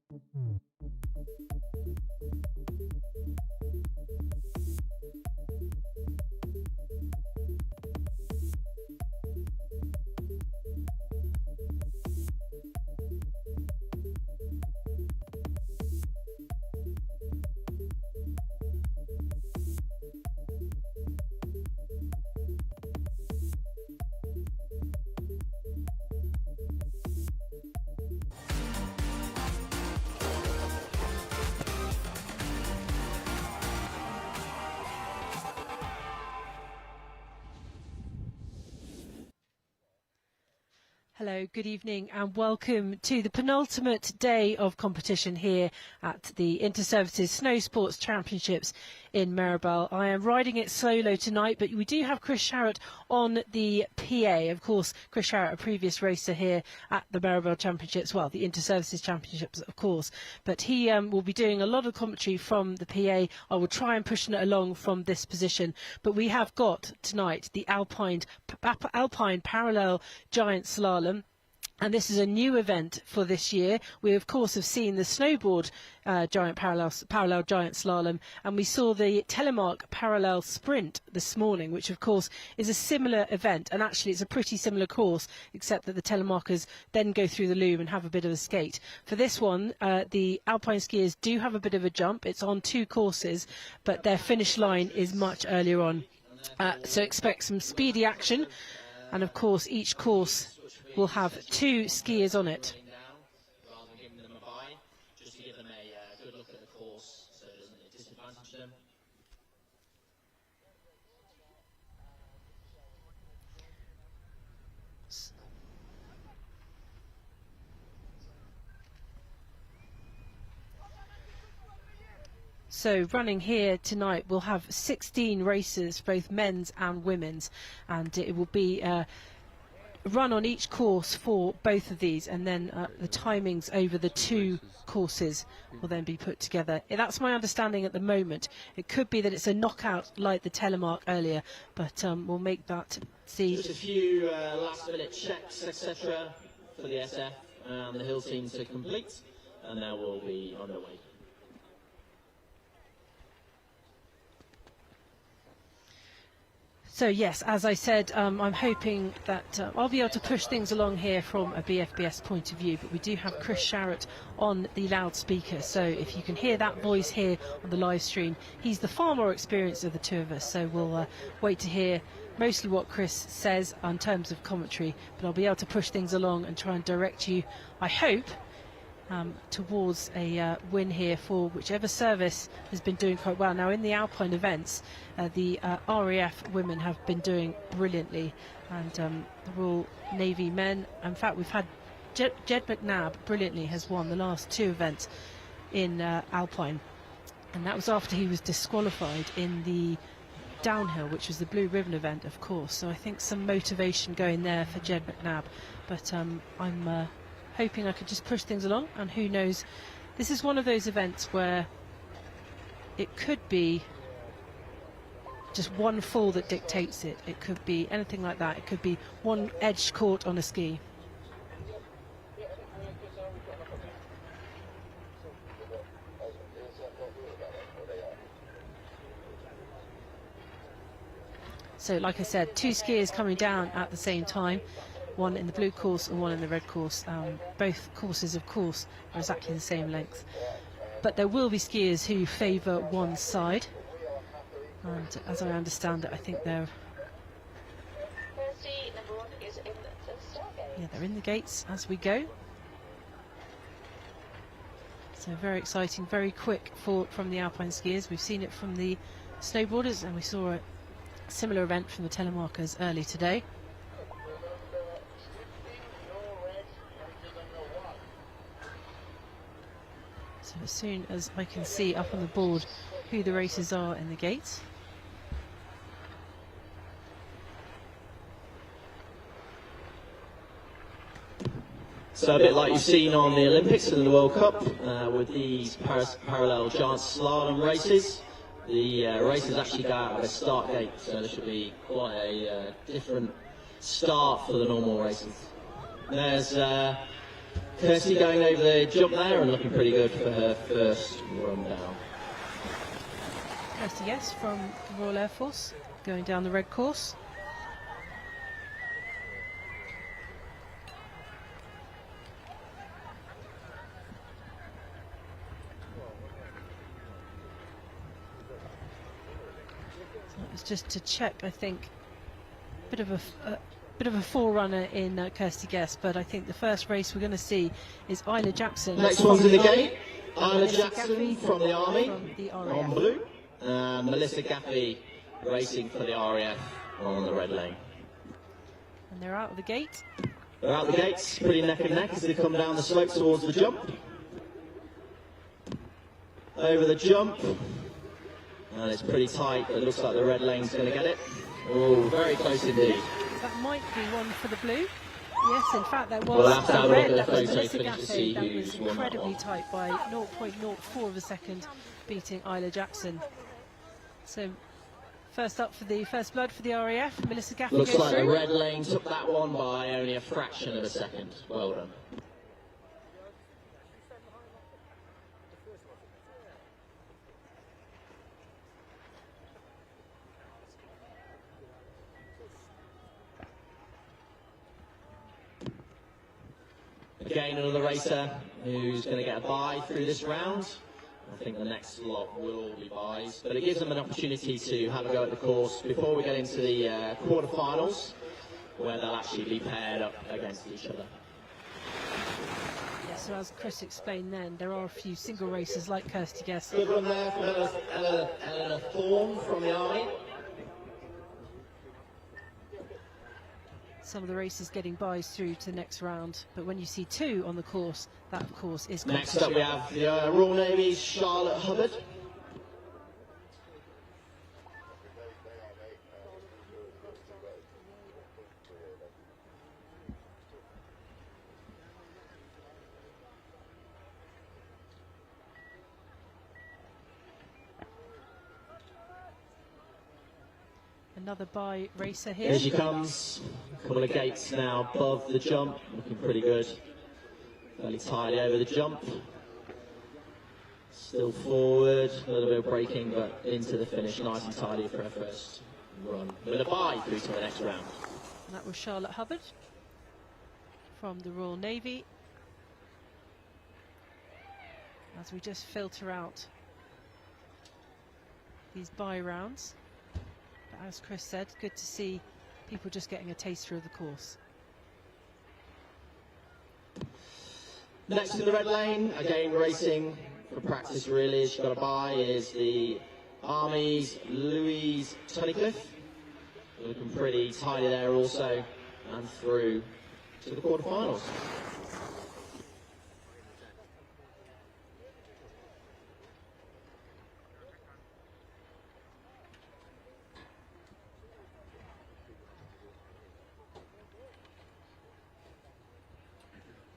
Hello, good evening and welcome to the penultimate day of competition here at the Inter-Services Snow Sports Championships in Meribel. I am riding it solo tonight, but we do have Chris Sharrett on the PA. Of course, Chris Sharrett, a previous racer here at the Meribel Championships, well, the Inter-Services Championships, of course, but he will be doing a lot of commentary from the PA. I will try and push it along from this position, but we have got tonight the Alpine Parallel Giant Slalom. And this is a new event for this year. We, of course, have seen the snowboard parallel giant slalom, and we saw the telemark parallel sprint this morning, which, of course, is a similar event. And actually, it's a pretty similar course, except that the telemarkers then go through the loom and have a bit of a skate. For this one, the Alpine skiers do have a bit of a jump. It's on 2 courses, but their finish line is much earlier on. So expect some speedy action. And, of course, each course will have 2 skiers on it. So running here tonight, we'll have 16 racers, both men's and women's, and it will be run on each course for both of these, and then the timings over the 2 courses will then be put together. That's my understanding at the moment. It could be that it's a knockout like the telemark earlier, but we'll make that see. Just a few last minute checks, etc. for the SF and the hill team to complete, and now we'll be underway. So yes, as I said, I'm hoping that I'll be able to push things along here from a BFBS point of view, but we do have Chris Sharrett on the loudspeaker, so if you can hear that voice here on the live stream, he's the far more experienced of the 2 of us, so we'll wait to hear mostly what Chris says in terms of commentary, but I'll be able to push things along and try and direct you, I hope, towards a win here for whichever service has been doing quite well. Now, in the Alpine events, the RAF women have been doing brilliantly, and the Royal Navy men, in fact, we've had Jed McNabb brilliantly has won the last 2 events in Alpine, and that was after he was disqualified in the downhill, which was the Blue Ribbon event, of course. So I think some motivation going there for Jed McNabb, but I'm hoping I could just push things along, and who knows, this is one of those events where it could be just one fall that dictates it. It could be anything like that. It could be one edge caught on a ski. So like I said, 2 skiers coming down at the same time. One in the blue course and one in the red course. Both courses, of course, are exactly the same length. But there will be skiers who favour one side. And as I understand it, I think they're in the gates as we go. So very exciting, very quick from the Alpine skiers. We've seen it from the snowboarders, and we saw a similar event from the telemarkers early today. So as soon as I can see up on the board who the racers are in the gates. So a bit like you've seen on the Olympics and the World Cup with these parallel giant slalom races. The races actually go out at a start gate, so there should be quite a different start for the normal races. There's Kirsty going over the jump there and looking pretty good for her first run down. Kirsty, yes, from the Royal Air Force, going down the red course. So it was just to check, I think, bit of a forerunner in Kirsty Guest, but I think the first race we're going to see is Isla Jackson. Next one's in the gate. Isla Jackson from the Army RAF. on blue. Melissa Gaffey racing for the RAF on the red lane. And they're out of the gate. They're out the gates, pretty neck and neck as they come down the slope towards the jump. Over the jump. And it's pretty tight, but it looks like the red lane's going to get it. Oh, very close indeed. That might be one for the blue. Yes, in fact, that was We'll have to have a look red. at That the was photo Melissa finish to Gaffey. see That was who's won that incredibly one. tight by 0.04 of a second, beating Isla Jackson. So, first up for the first blood for the RAF, Melissa Gaffey Looks goes like the through. red lane took that one by only a fraction of a second. Well done. Again, another racer who's going to get a bye through this round. I think the next lot will all be byes, but it gives them an opportunity to have a go at the course before we get into the quarterfinals, where they'll actually be paired up against each other. Yeah, so as Chris explained then, there are a few single racers like Kirsty Guest. Good run there from Eleanor Thorne from the Army. Some of the racers getting byes through to the next round, but when you see two on the course, that of course is Next up we have the Royal Navy's Charlotte Hubbard. another bye racer here. Here she comes. A couple of gates now above the jump, looking pretty good. Fairly tidy over the jump. Still forward, a little bit of braking, but into the finish, nice and tidy for her first run. With a bye through to the next round. And that was Charlotte Hubbard from the Royal Navy. As we just filter out these bye rounds. But as Chris said, good to see people just getting a taster of the course. Next in the red lane, again racing for practice really, she's got a bye, is the Army's Louise Tunnicliffe. Looking pretty tidy there also, and through to the quarterfinals.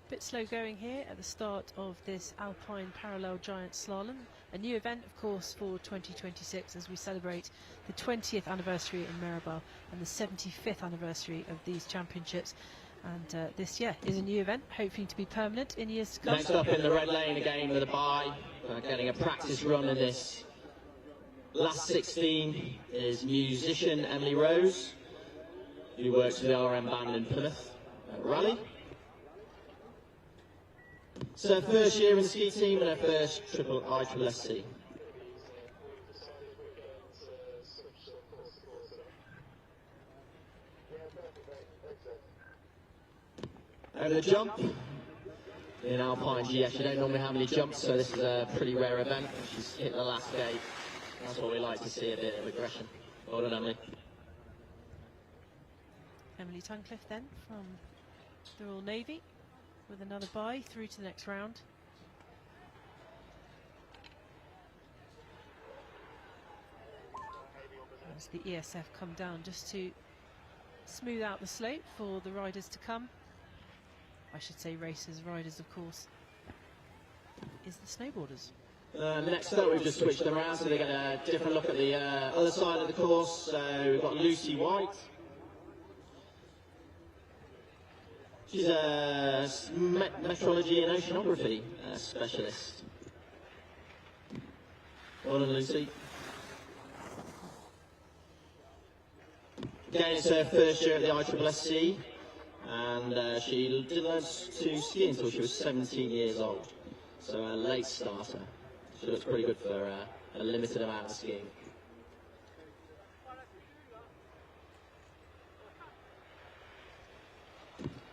Bit slow going here at the start of this Alpine Parallel Giant Slalom, a new event of course for 2026 as we celebrate the 20th anniversary in Meribel and the 75th anniversary of these championships, and this is a new event hoping to be permanent in years to come. Next up in the red lane again with a bye, getting a practice run in this last 16 is musician Emily Rose, who works for the RM band in Plymouth Rally. It's her first year in the ski team and her first ISSC. Over the jump in Alpine GS, you don't normally have any jumps, so this is a pretty rare event. She's hit the last gate. That's what we like to see, a bit of aggression. Well done, Emily. Emily Tunnicliffe then from the Royal Navy, with another bye through to the next round. As the ESF come down just to smooth out the slope for the riders to come. I should say racers, riders of course, is the snowboarders. Next up we've just switched them around so they get a different look at the other side of the course. So we've got Lucy White. She's a metrology and oceanography specialist. Well done, Lucy. Again, it's her first year at the ISSC, and she didn't learn to ski until she was 17 years old. So a late starter. She looks pretty good for a limited amount of skiing.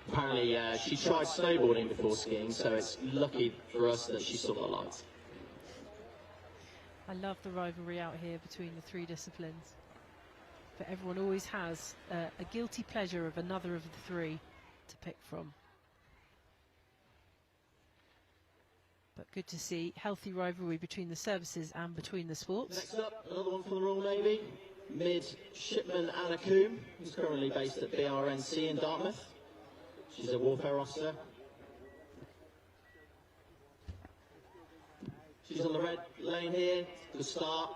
Apparently, she tried snowboarding before skiing, so it's lucky for us that she saw the light. I love the rivalry out here between the three disciplines. But everyone always has a guilty pleasure of another of the three to pick from. But good to see healthy rivalry between the services and between the sports. Next up, another one from the Royal Navy, Midshipman Anna Coombe, who's currently based at BRNC in Dartmouth. She's a warfare officer. She's on the red lane here, good start.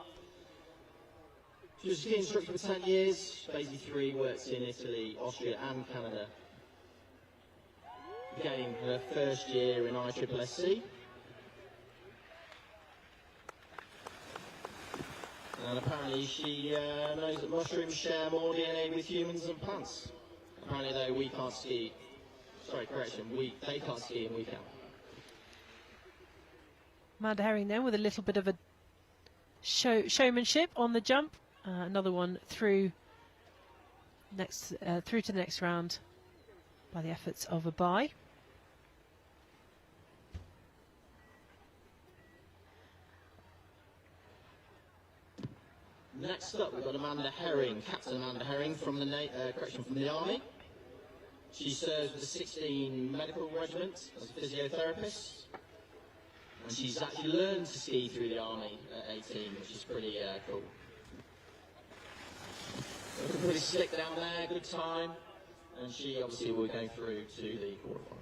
She was a ski instructor for 10 years, basically 3 works in Italy, Austria and Canada. Again, her first year in ISSC. And apparently she knows that mushrooms share more DNA with humans than plants. Apparently though we can't ski, sorry correction, they can't ski and we can. Amanda Herring then with a little bit of a showmanship on the jump. Another one through to the next round by the efforts of a bye. Next up, we've got Amanda Herring, Captain Amanda Herring from the Army. She serves with the 16 Medical Regiment as a physiotherapist, and she's actually learned to ski through the Army at 18, which is pretty cool. Looking pretty slick down there, good time, and she obviously will go through to the quarterfinals.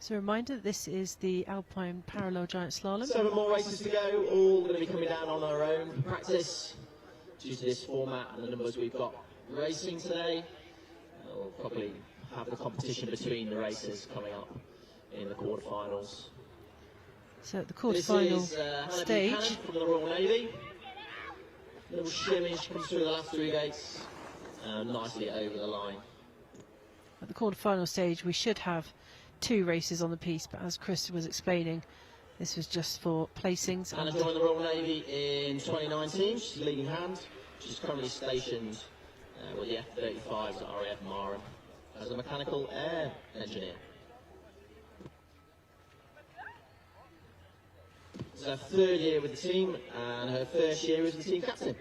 So a reminder, this is the Alpine Parallel Giant Slalom. 7 more races to go, all going to be coming down on our own practice due to this format and the numbers we've got racing today. We'll probably have the competition between the races coming up in the quarterfinals. So at the quarterfinal stage, from the Royal Navy. Little shimmy, she comes through the last 3 gates, nicely over the line. At the quarterfinal stage, we should have 2 races on the piece, but as Chris was explaining, this was just for placings. Anna joined the Royal Navy in 2019. She's leading hand. She's currently stationed with the F-35s at RAF Marham as a mechanical air engineer. It's her 3rd year with the team, and her 1st year as the team captain.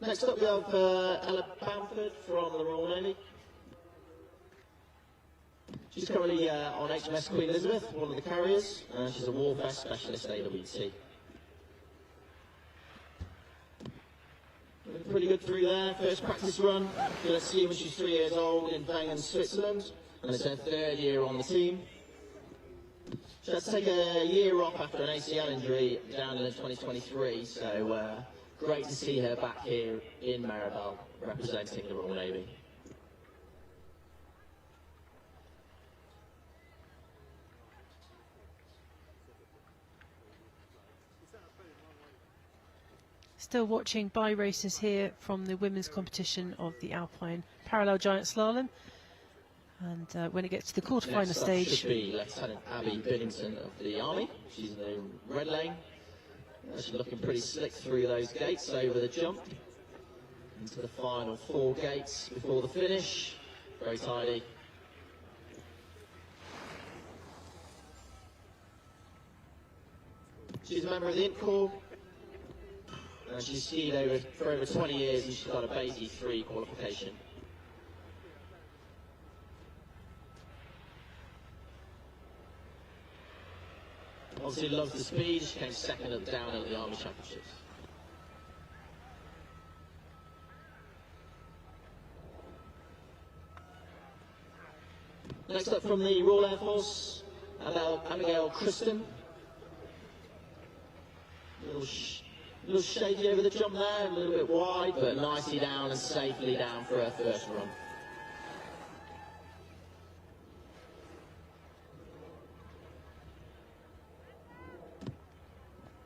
Next up we have Ella Bamford from the Royal Navy. She's currently on HMS Queen Elizabeth, one of the carriers, and she's a warfare specialist AWT. Looking pretty good through there, first practice run. Gonna see when she's 3 years old in Wengen, Switzerland, and it's her 3rd year on the team. She had to take a year off after an ACL injury down in 2023, so great to see her back here in Meribel representing the Royal Navy. Still watching bye races here from the women's competition of the Alpine Parallel Giant Slalom. And when it gets to the quarterfinal stage, should be Lieutenant Abby Biddington of the Army. She's in the red lane. She's looking pretty slick through those gates over the jump into the final 4 gates before the finish. Very tidy. She's a member of the INT Corps. She's skied for over 20 years and she's got a Basic 3 qualification. Obviously loves the speed. She came 2nd at the downhill at the Army Championships. Next up from the Royal Air Force, Abigail Kristen. Little shady over the jump there, a little bit wide, but nicely down and safely down for her first run.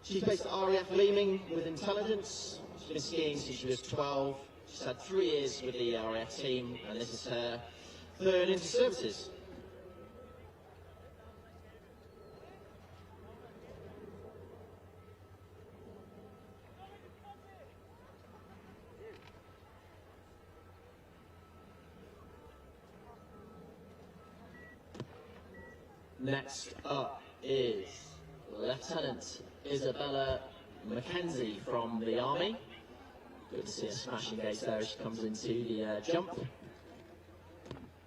She's based at RAF Leeming with intelligence. She's been skiing since she was 12. She's had 3 years with the RAF team, and this is her third into services. Next up is Lieutenant Isabella Mackenzie from the Army. Good to see a smashing ace there as she comes into the jump.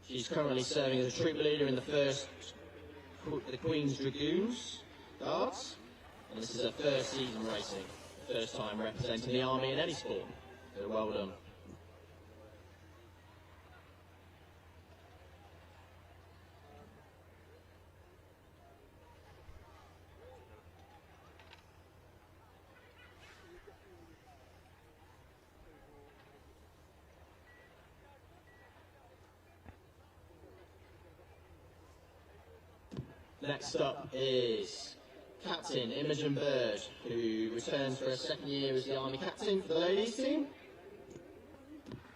She's currently serving as a troop leader in the Queen's Dragoons Guards, and this is her first season racing, first time representing the Army in any sport. So well done. Next up is Captain Imogen Bird, who returns for her second year as the Army Captain for the ladies team.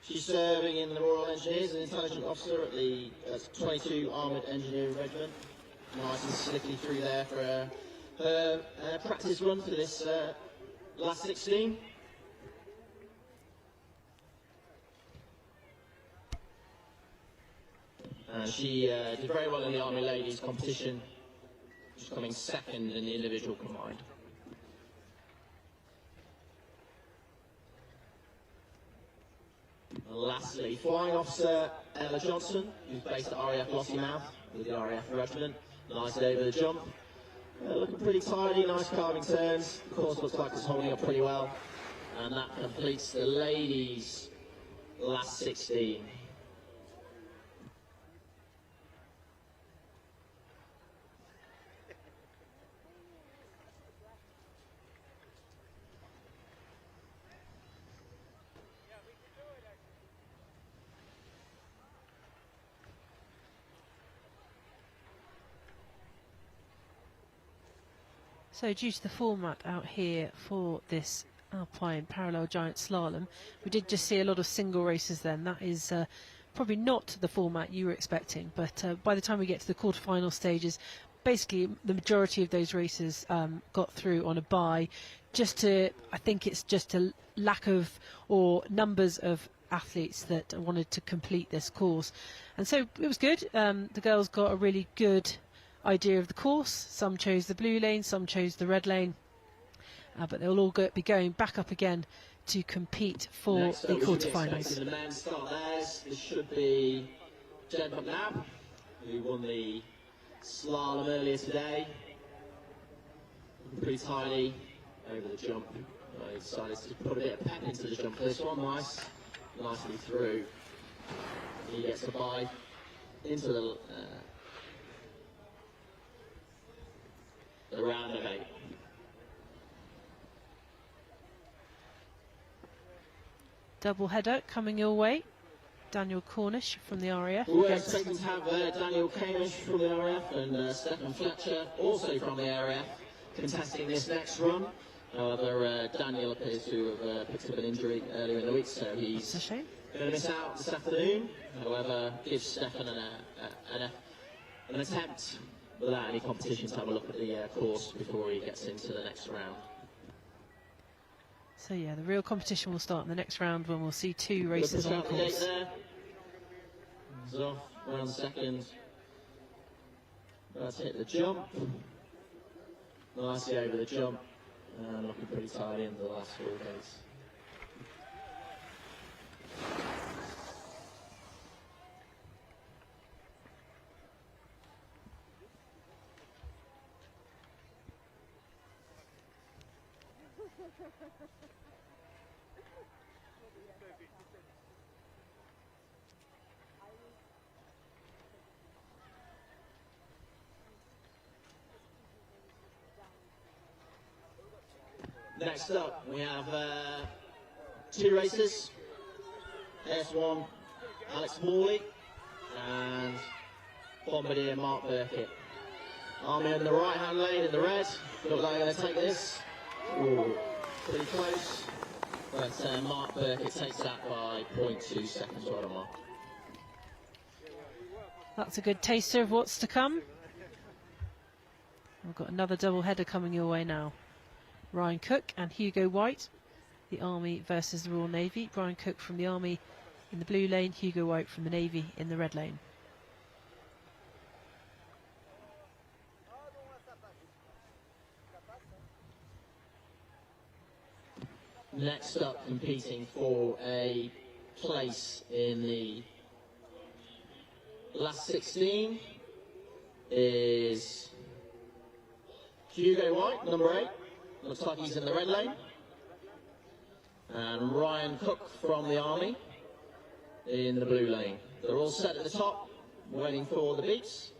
She's serving in the Royal Engineers as an intelligent officer at the 22 Armoured Engineering Regiment. Nice and slickly through there for her practice run for this last 16. And she did very well in the Army Ladies competition. She's coming second in the individual combined. And lastly, Flying Officer Ella Johnson, who's based at RAF Lossiemouth with the RAF Regiment. Nice over the jump. Looking pretty tidy, nice carving turns. The course looks like it's holding up pretty well. And that completes the ladies' last 16. So due to the format out here for this Alpine Parallel Giant Slalom, we did just see a lot of single races then. That is probably not the format you were expecting, but by the time we get to the quarterfinal stages, basically the majority of those races got through on a bye. I think it's just a lack of, or numbers of athletes that wanted to complete this course. And so it was good. The girls got a really good idea of the course. Some chose the blue lane, some chose the red lane, but they'll all be going back up again to compete for the quarterfinals. The men's start theirs. This should be Jed McNabb, who won the slalom earlier today. Pretty tiny over the jump. He decided to put a bit of pep into the jump for this one. Nicely through. He gets a bye into the round of 8. Double header coming your way. Daniel Cornish from the RAF. We're expecting to have Daniel Camish from the RAF and Stefan Fletcher, also from the RAF, contesting this next run. However, Daniel appears to have picked up an injury earlier in the week, so he's going to miss out this afternoon. However, gives Stefan an attempt without any competition to have a look at the course before he gets into the next round. So yeah, the real competition will start in the next round when we'll see 2 races on the course. There. It's off, round second. Let's hit the jump. Nicely over the jump. And looking pretty tidy in the last 4 days. Next up, we have 2 racers. S1, Alex Morley, and Bombardier Mark Burkett. Army in the right-hand lane in the red. Look like they're going to take this. Ooh, pretty close. But Mark Burkett takes that by 0.2 seconds. Right on, Mark. That's a good taster of what's to come. We've got another double header coming your way now. Ryan Cook and Hugo White, the Army versus the Royal Navy. Brian Cook from the Army in the blue lane, Hugo White from the Navy in the red lane. Next up, competing for a place in the last 16 is Hugo White, number 8. Looks like he's in the red lane. And Ryan Cook from the Army in the blue lane. They're all set at the top, waiting for the beats.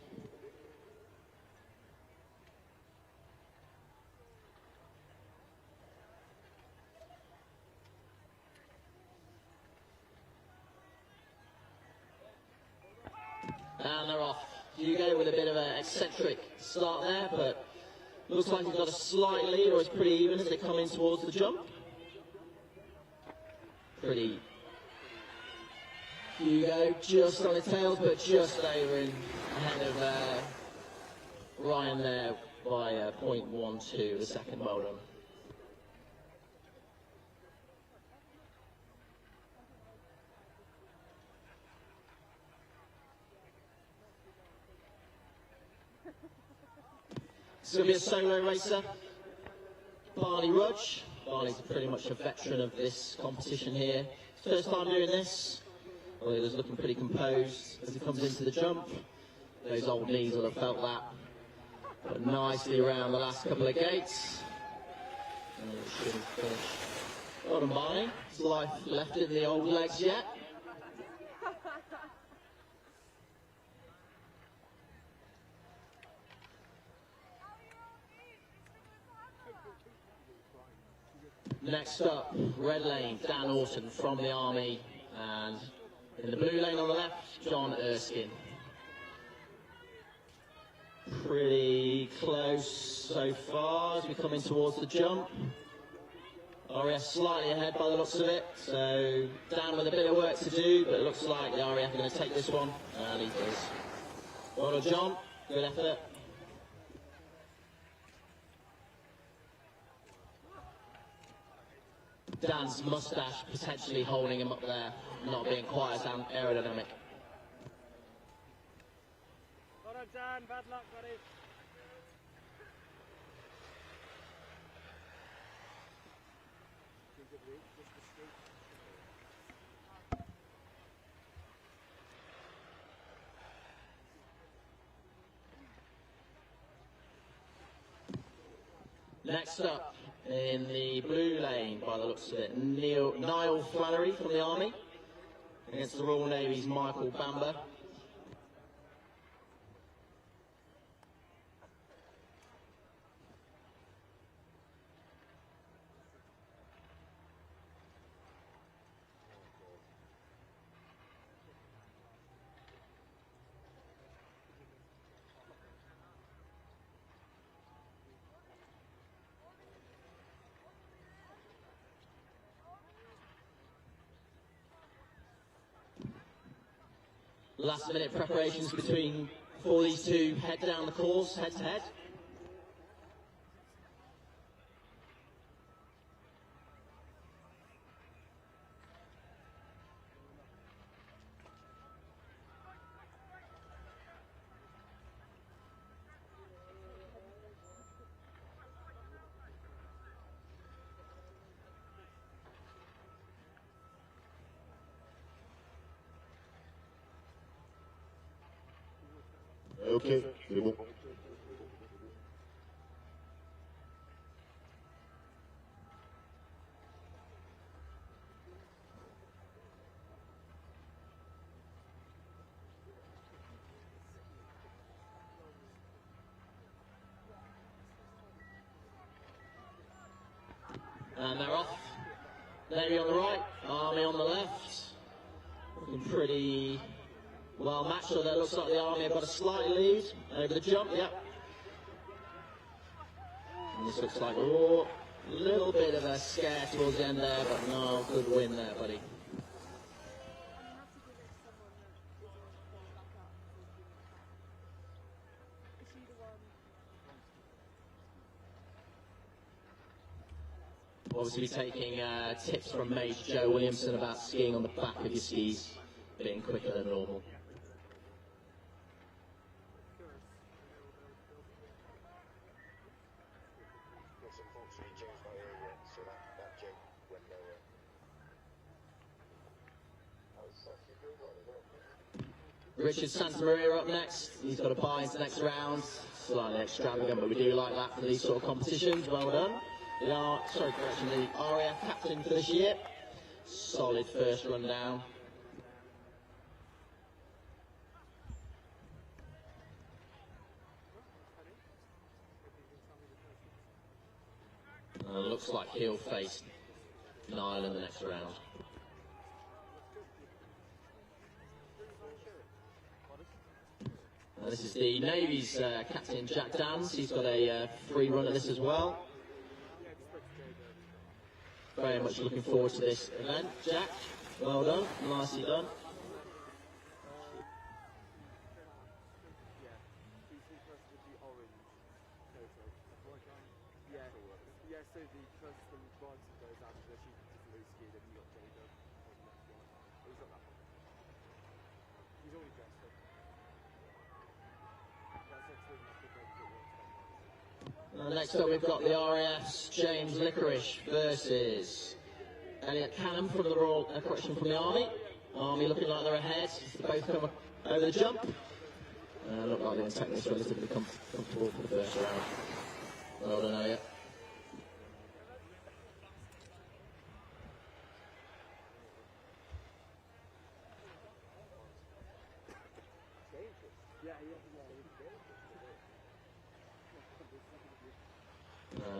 And they're off. Hugo with a bit of an eccentric start there, but looks like he's got a slight lead, or it's pretty even as they come in towards the jump. Pretty. Hugo just on his tails, but just over in ahead of Ryan there by 0.12 a second. Well done. It's going to be a solo racer. Barney Rudge. Barney's pretty much a veteran of this competition here. First time doing this. Well, he was looking pretty composed as he comes into the jump. Those old knees will have felt that. But nicely around the last couple of gates. And it should have finished. Well done, Barney. There's life left in the old legs yet. Next up, red lane, Dan Orton from the Army, and in the blue lane on the left, John Erskine. Pretty close so far as we come in towards the jump. RAF slightly ahead by the looks of it, so Dan with a bit of work to do, but it looks like the RAF are going to take this one, and he does. Well done, John, good effort. Dan's moustache potentially holding him up there, not being quite as aerodynamic. Well done, Dan. Bad luck, buddy. Next up, in the blue lane, by the looks of it, Niall Flannery from the Army against the Royal Navy's Michael Bamber. Last minute preparations before these two head down the course, head to head. Ok, c'est bon. And they're off. Navy on the right, Army on the left. Looking pretty well matched, although it looks like the Army have got a slight lead over the jump, yep. And this looks like, oh, a little bit of a scare towards the end there, but no, good win there, buddy. Obviously taking tips from Mage Joe Williamson about skiing on the back of your skis, being quicker than normal. Richard Santamaria up next. He's got a bye into the next round. Slightly extravagant, but we do like that for these sort of competitions. Well done. The RAF captain for this year. Solid first run down. Looks like he'll face Niall in the next round. This is the Navy's captain, Jack Dans. He's got a free run at this as well. Very much looking forward to this event. Jack, well done, nicely done. Yeah, so the first thing Bronson goes out and she just loose skied and you got Jacob on the next one. He's not that one. He's already dressed up. That's actually not the great football. Next up we've got the RAF's James Licorice versus Elliot Canham from the Royal, correction, from the Army. Army looking like they're ahead. They both come over the jump. Look like they're taking this relatively comfortable for the first round. Well done, Elliot.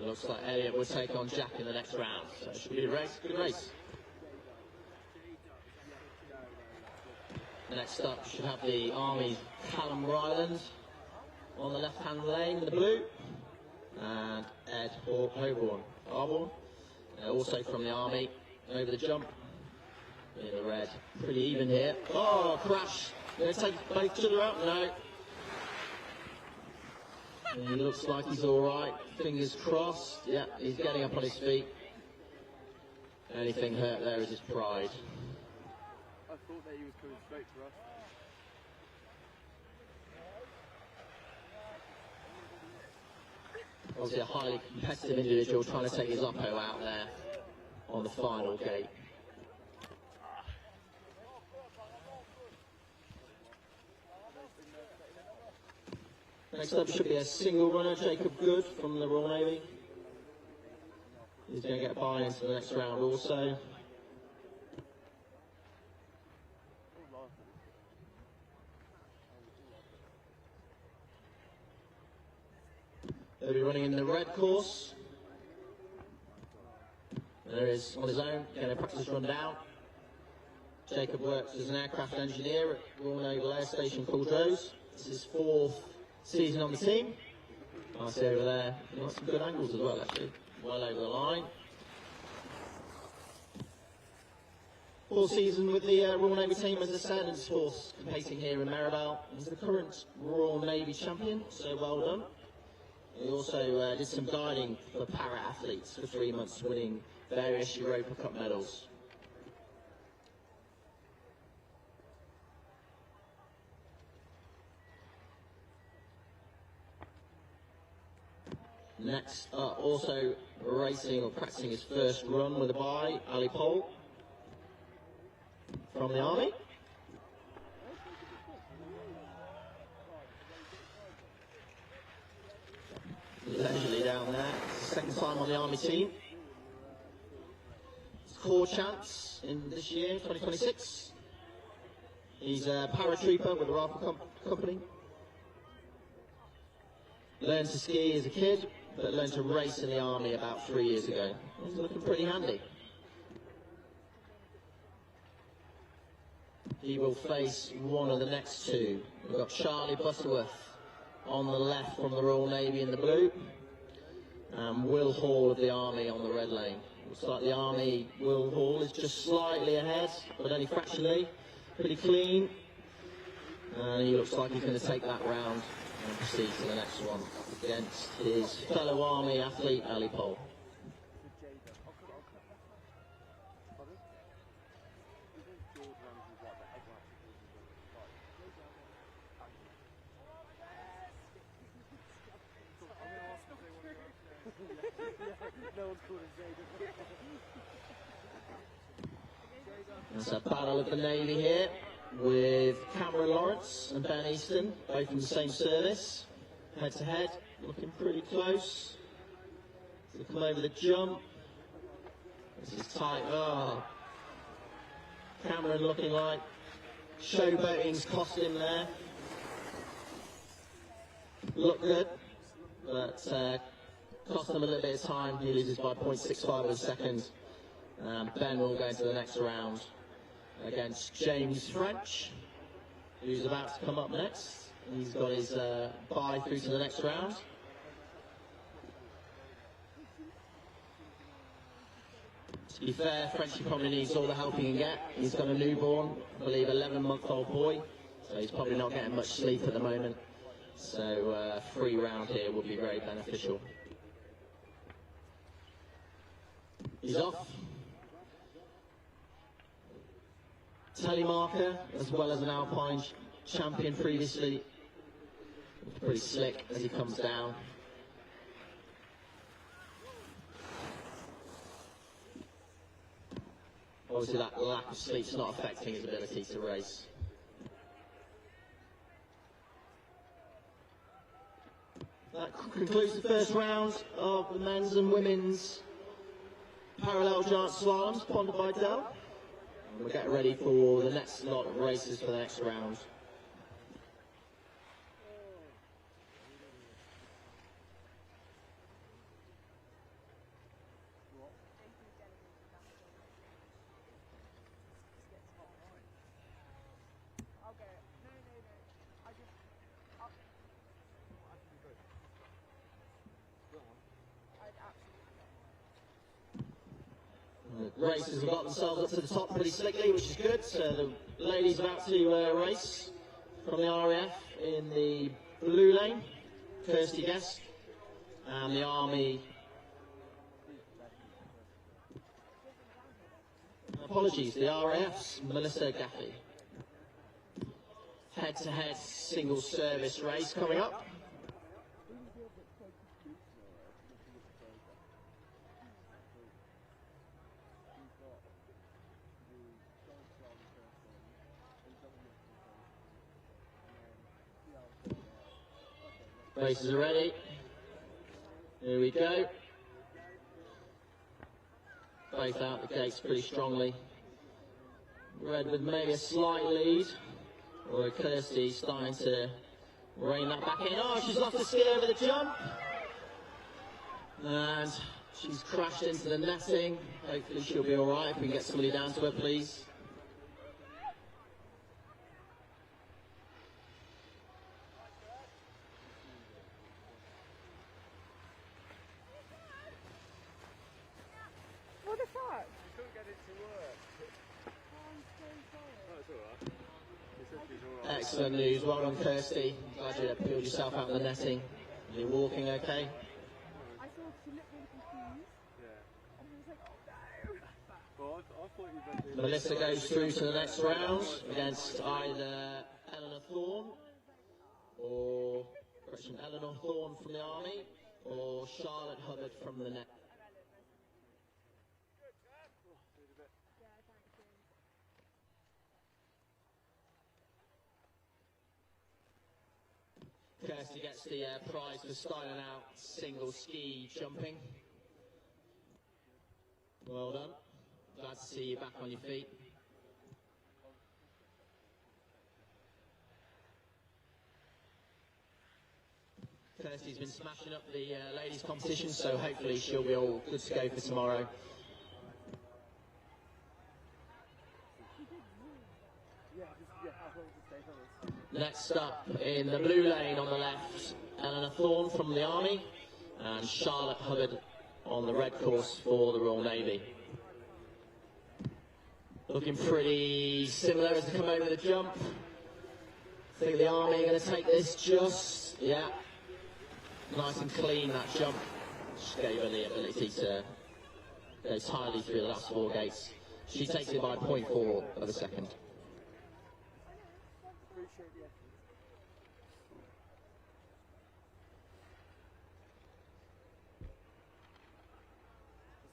Looks like Elliot will take on Jack in the next round, so it should be a race, good race. Next up, we should have the Army's Callum Ryland on the left-hand lane in the blue, and Ed Harborn, also from the Army, over the jump in the red. Pretty even here. Oh, crash! Going to take both each other out? No. And he looks like he's all right. Fingers crossed. Yeah, he's getting up on his feet. Anything hurt there is his pride. I thought that he was coming straight for us. Obviously a highly competitive individual trying to take his Oppo out there on the final gate. Next up should be a single runner, Jacob Good from the Royal Navy. He's going to get by into the next round also. They'll be running in the red course. There is, on his own, going to practice run down. Jacob works as an aircraft engineer at Royal Naval Air Station Culdrose. This is his 4th season on the team. I see over there, he got some good angles as well actually. Well over the line. 4th season with the Royal Navy team, as I said, and his 4th competing here in Meribel. He's the current Royal Navy champion, so well done. He also did some guiding for para-athletes for 3 months, winning various Europa Cup medals. Next up, also racing or practicing his first run with a bye, Ali Pole from the Army. Leisurely down there, second time on the Army team. It's core chance in this year, 2026. He's a paratrooper with the Rifle Company. Learned to ski as a kid, but learned to race in the army about 3 years ago. He's looking pretty handy. He will face one of the next two. We've got Charlie Butterworth on the left from the Royal Navy in the blue, and Will Hall of the Army on the red lane. Looks like the Army, Will Hall is just slightly ahead, but only fractionally. Pretty clean. And he looks like he's going to take that round and proceed to the next one against his fellow Army athlete, Ali Pole. No one's called him Jada. It's a battle of the Navy here with Cameron Lawrence and Ben Easton, both from the same service, head to head, looking pretty close. So come over the jump. This is tight. Oh. Cameron looking like showboating's cost him there. Look good, but cost him a little bit of time. He loses by 0.65 of a second. Ben will go into the next round against James French, who's about to come up next. He's got his bye through to the next round. To be fair, Frenchy probably needs all the help he can get. He's got a newborn, I believe 11-month-old boy, so he's probably not getting much sleep at the moment. So a free round here would be very beneficial. He's off. Telemarker, as well as an Alpine champion previously. Pretty slick as he comes down. Obviously that lack of sleep's not affecting his ability to race. That concludes the first round of the men's and women's parallel giant slaloms, sponsored by Dell. We'll get ready for the next lot of races for the next round. Racers have got themselves up to the top pretty slickly, which is good. So the ladies about to race from the RAF in the blue lane, Kirsty Guest, and the Army, apologies, the RAF's Melissa Gaffey. Head-to-head single service race coming up. Races are ready. Here we go. Both out the gates pretty strongly. Red with maybe a slight lead. Or Kirsty starting to rein that back in. Oh, she's lost the skill over the jump. And she's crashed into the netting. Hopefully she'll be alright if we can get somebody down to her, please. What the fuck? You couldn't get it to work. Oh, I'm so sorry. Oh, it's alright. He said she's alright. Excellent news. Well done, Kirsty. Glad you peeled yourself out of the netting. You're walking okay? I saw she looked really confused. Yeah. And he was like, oh no. Well, I thought you meant it. Melissa goes through to the next round against either Eleanor Thorne or Eleanor Thorne from the Army or Charlotte Hubbard from the net. Kirsty gets the prize for styling out single ski jumping. Well done. Glad to see you back on your feet. Kirsty's been smashing up the ladies' competition, so hopefully she'll be all good to go for tomorrow. Next up in the blue lane on the left, Eleanor Thorne from the Army, and Charlotte Hubbard on the red course for the Royal Navy. Looking pretty similar as they come over the jump. I think the Army are going to take this just, yeah, nice and clean, that jump. Just gave her the ability to go tidily through the last 4 gates. She takes it by 0.4 of a second. Appreciate the effort.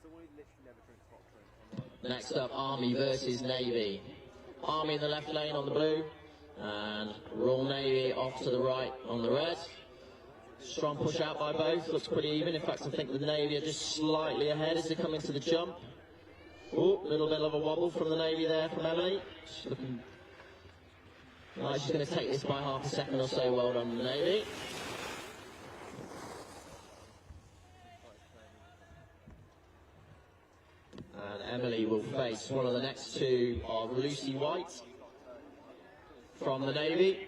Someone who literally never drinks hot drink. Next up, Army versus Navy. Army in the left lane on the blue, and Royal Navy off to the right on the red. Strong push out by both, looks pretty even. In fact, I think the Navy are just slightly ahead as they come into the jump. Oh, little bit of a wobble from the Navy there from Emily. She's looking like she's going to take this by half a second or so. Well done, the Navy. And Emily will face one of the next two of Lucy White from the Navy,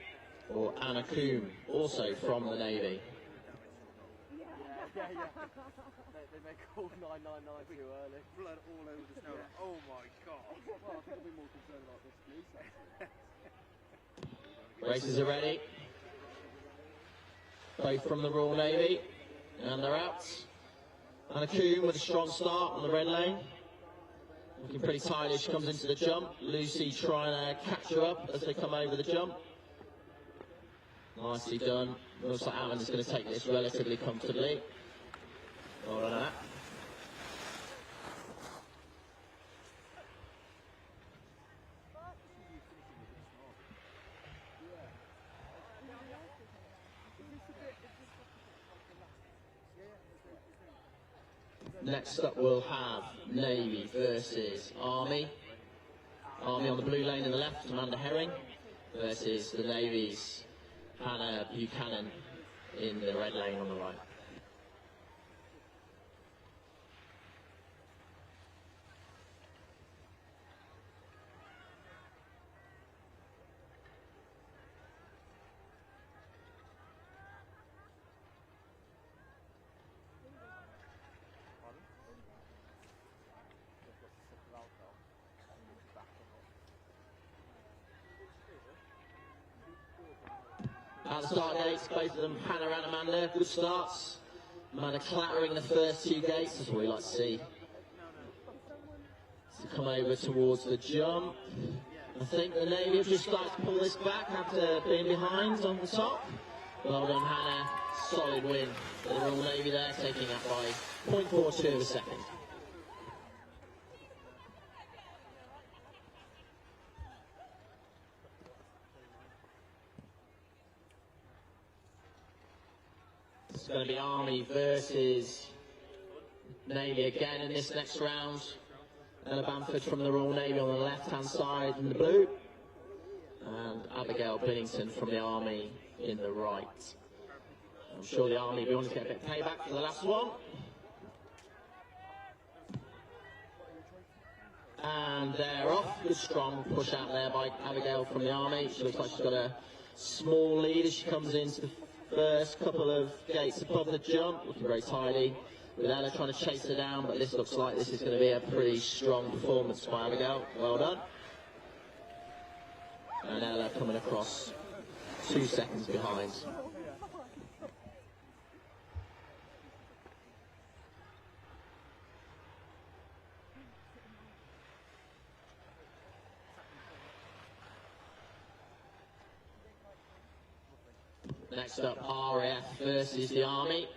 or Anna Coombe, also from the Navy. Yeah. They make all 999 too early. Blood all over the snow. Yeah. Oh my god. Well, I think I'll be more concerned about this police. Races are ready. Both from the Royal Navy, and they're out. Anna Coombe with a strong start on the red lane. Looking pretty tired as she comes into the jump. Lucy trying to catch her up as they come over the jump. Nicely done. Looks like Alan's is going to take this relatively comfortably. Well done, that. Next up we'll have Navy versus Army. Army on the blue lane in the left, Amanda Herring, versus the Navy's Hannah Buchanan in the red lane on the right. At the start gates, both of them, Hannah and Amanda, good starts. Amanda clattering the first 2 gates, that's what we like to see. To come over towards the jump. I think the Navy have just started to pull this back after being behind on the top. Well done, Hannah. Solid win for the Royal Navy there, taking that by 0.42 of a second. It's going to be Army versus Navy again in this next round. Ella Bamford from the Royal Navy on the left-hand side in the blue, and Abigail Binnington from the Army in the right. I'm sure the Army will be wanting to get a bit of payback for the last one. And they're off. Good strong push out there by Abigail from the Army. She looks like she's got a small lead as she comes into the first couple of gates above the jump, looking very tidy, with Ella trying to chase her down, but this looks like this is going to be a pretty strong performance by Abigail. Well done. And Ella coming across 2 seconds behind. Next up, RAF versus the Army.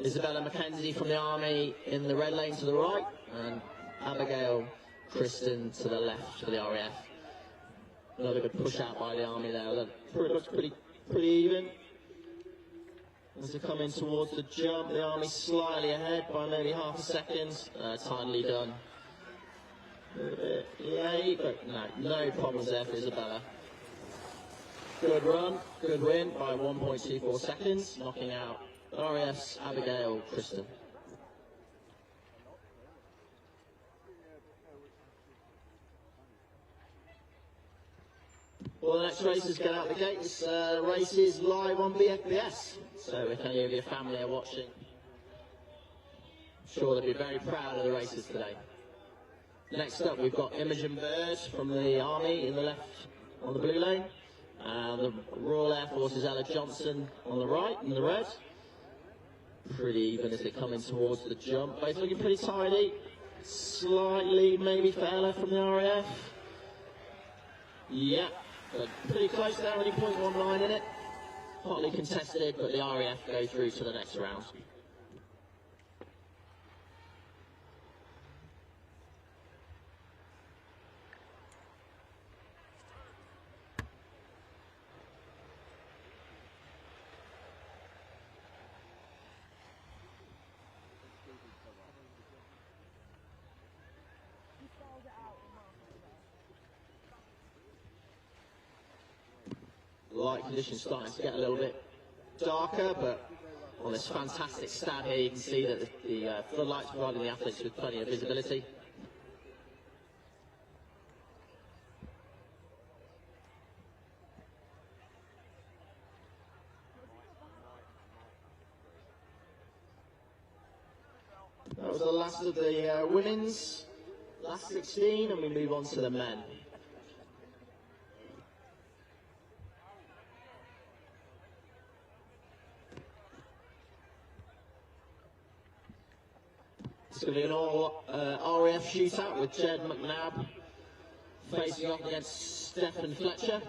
Isabella McKenzie from the Army in the red lane to the right, and Abigail Kristen to the left for the RAF. Another good push out by the Army there. Looks pretty even. As they come in towards the jump, the Army slightly ahead by maybe half a second. Tidily done. A little bit late, but no problems there for Isabella. Good run, good win by 1.24 seconds, knocking out RAF's Abigail Kristen. Well, the next races get out the gate. This race is live on BFBS. So if any of your family are watching, I'm sure they'll be very proud of the races today. Next up, we've got Imogen Bird from the Army in the left on the blue lane. The Royal Air Force's Ella Johnson on the right in the red. Pretty even as they're coming towards the jump. Both looking pretty tidy. Slightly maybe for Ella from the RAF. Yeah. But pretty close there, only 0.19 in it. Hotly contested, but the RAF go through to the next round. Light conditions starting to get a little bit darker, but on this fantastic stab here you can see that the floodlights providing the athletes with plenty of visibility. That was the last of the women's, last 16, and we move on to the men. It's going to be an all RAF shootout with Jed McNabb facing off against Stefan Fletcher.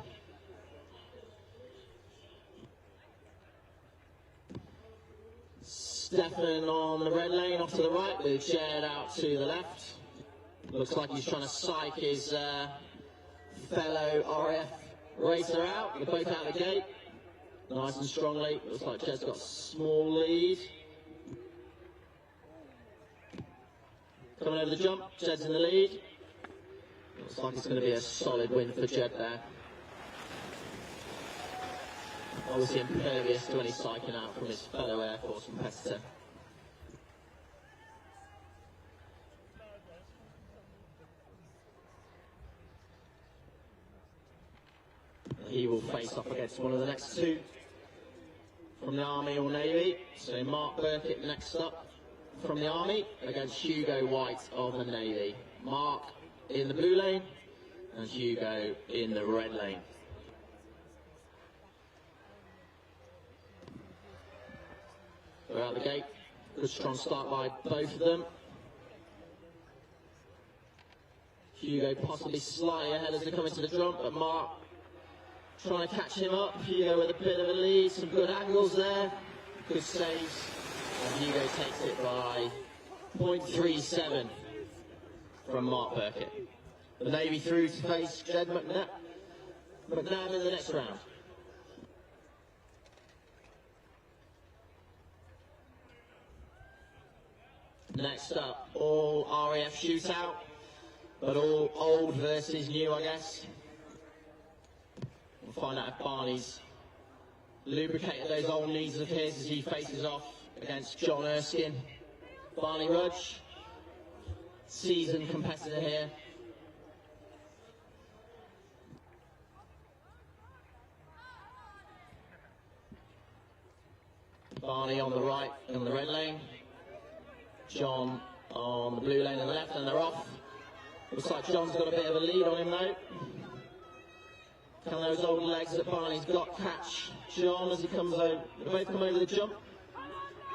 Stefan on the red lane off to the right with Jed out to the left. Looks like he's trying to psych his fellow RAF racer out. They're both out of the gate. Nice and strongly. Looks like Jed's got a small lead. Coming over the jump, Jed's in the lead. Looks like it's going to be a solid win for Jed there. Obviously impervious to any psyching out from his fellow Air Force competitor. He will face off against one of the next two from the Army or Navy. So Mark Burkett next up from the Army against Hugo White of the Navy. Mark in the blue lane and Hugo in the red lane. They're out the gate. Good strong start by both of them. Hugo possibly slightly ahead as they come into the jump, but Mark trying to catch him up. Hugo with a bit of a lead, some good angles there. Good saves. And Hugo takes it by 0.37 from Mark Burkett. The Navy through to face Jed McNabb in the next round. Next up, all RAF shootout, but all old versus new, I guess. We'll find out if Barney's lubricated those old knees of his as he faces off against John Erskine. Barney Rudge, seasoned competitor here. Barney on the right in the red lane. John on the blue lane on the left, and they're off. Looks like John's got a bit of a lead on him though. Can those old legs that Barney's got catch John as he comes over? They both come over the jump.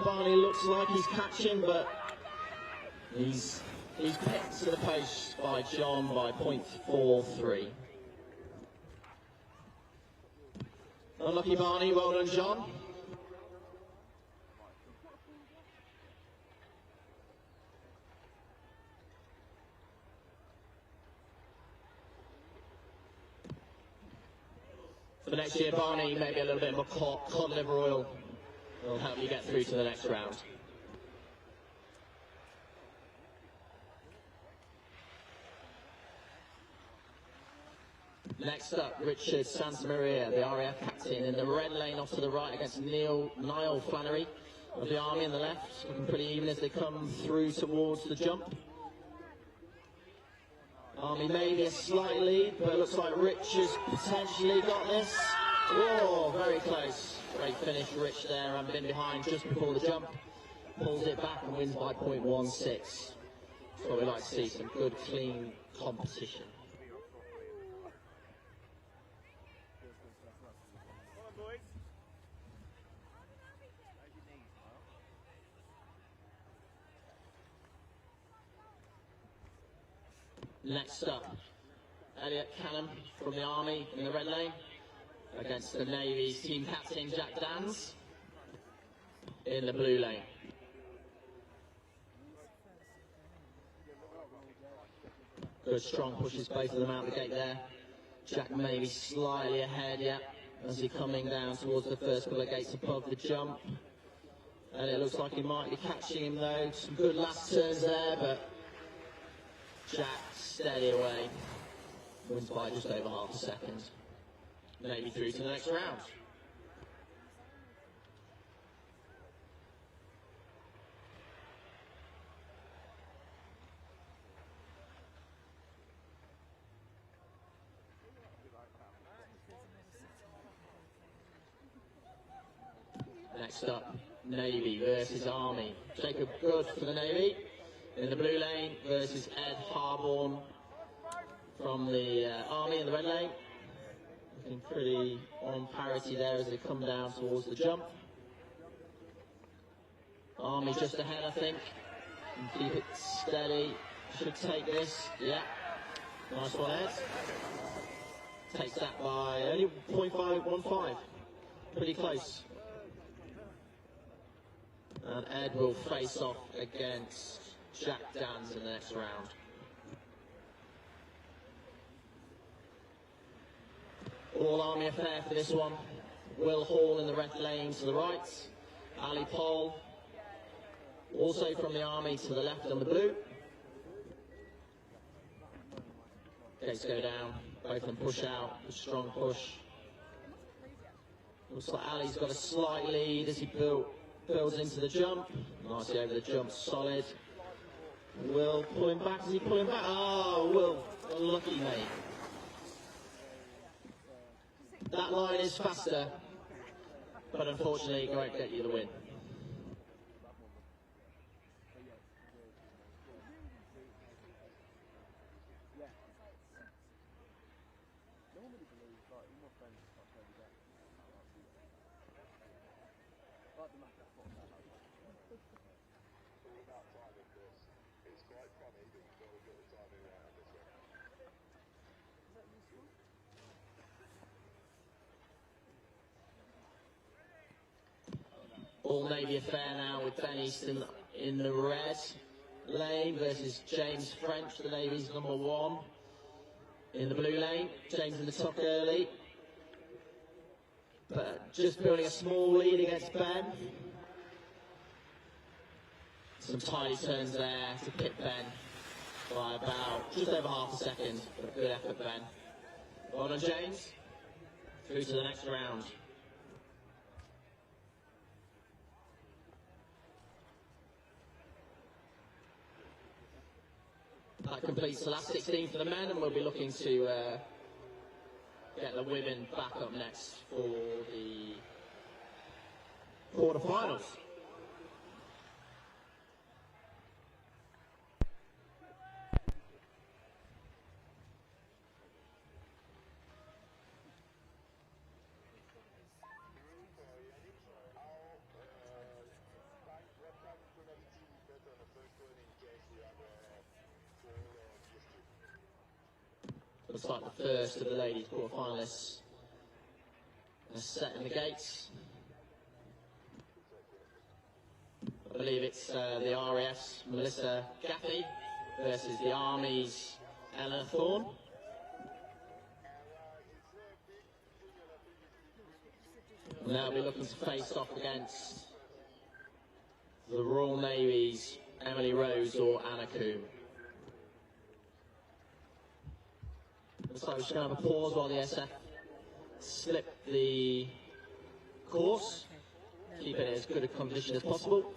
Barney looks like he's catching, but he's picked to the post by John by 0.43. Unlucky Barney, well done John. For next year, Barney, maybe a little bit more cod liver oil will help you get through to the next round. Next up, Richard Santamaria, the RAF captain, in the red lane off to the right against Niall Flannery of the Army in the left, looking pretty even as they come through towards the jump. Army maybe a slight lead, but it looks like Rich has potentially got this. Whoa, very close. Great finish, Rich there, and been behind just before the jump. Pulls it back and wins by 0.16. That's what we like to see, some good, clean competition. Come on, boys. Next up, Elliot Canham from the Army in the red lane against the Navy's team captain Jack Dans in the blue lane. Good strong pushes both of them out the gate there. Jack maybe slightly ahead, yeah, as he's coming down towards the first couple of gates above the jump. And it looks like he might be catching him though. Some good last turns there, but Jack steady away. Wins by just over half a second. Maybe through to the next round. Next up, Navy versus Army. Jacob Good for the Navy in the blue lane versus Ed Harborn from the Army in the red lane. Looking pretty on parity there as they come down towards the jump. Army just ahead, I think. And keep it steady. Should take this. Yeah. Nice one, Ed. Takes that by only 0.515. Pretty close. And Ed will face off against Jack Dans in the next round. All Army affair for this one. Will Hall in the red lane to the right. Ali Pole, also from the Army, to the left on the blue. Gates go down, both of them push out, a strong push. Looks like Ali's got a slight lead as he builds into the jump. Nicely over the jump, solid. Will pull him back, does he pull him back? Oh, Will, lucky mate. That line is faster, but unfortunately it won't get you the win. All Navy affair now with Ben Easton in the red lane versus James French, the Navy's #1 in the blue lane. James in the tuck early, but just building a small lead against Ben. Some tiny turns there to pick Ben by about just over half a second, but good effort, Ben. Well done, James. Through to the next round. That completes the last 16 for the men, and we'll be looking to get the women back up next for the quarterfinals. Looks like the first of the ladies' quarterfinalists are set in the gates. I believe it's the RAF's Melissa Gaffey versus the Army's Ella Thorne. And they'll be looking to face off against the Royal Navy's Emily Rose or Anna Coombe. Looks like we're just going to have a pause while the SF slip the course, keep it in as good a condition as possible.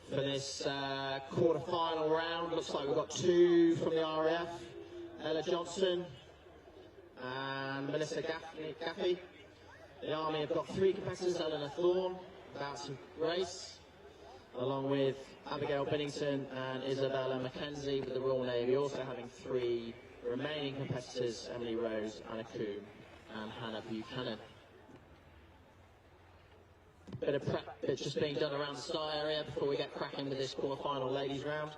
For this quarter-final round, looks like we've got two from the RAF, Ella Johnson and Melissa Gaffey. The Army have got three competitors, Eleanor Thorne, about to race, along with Abigail Binnington and Isabella Mackenzie with the Royal Navy, also having three remaining competitors, Emily Rose, Anna Coombe and Hannah Buchanan. Bit of prep that's just being done around the start area before we get cracking with this quarter-final ladies round.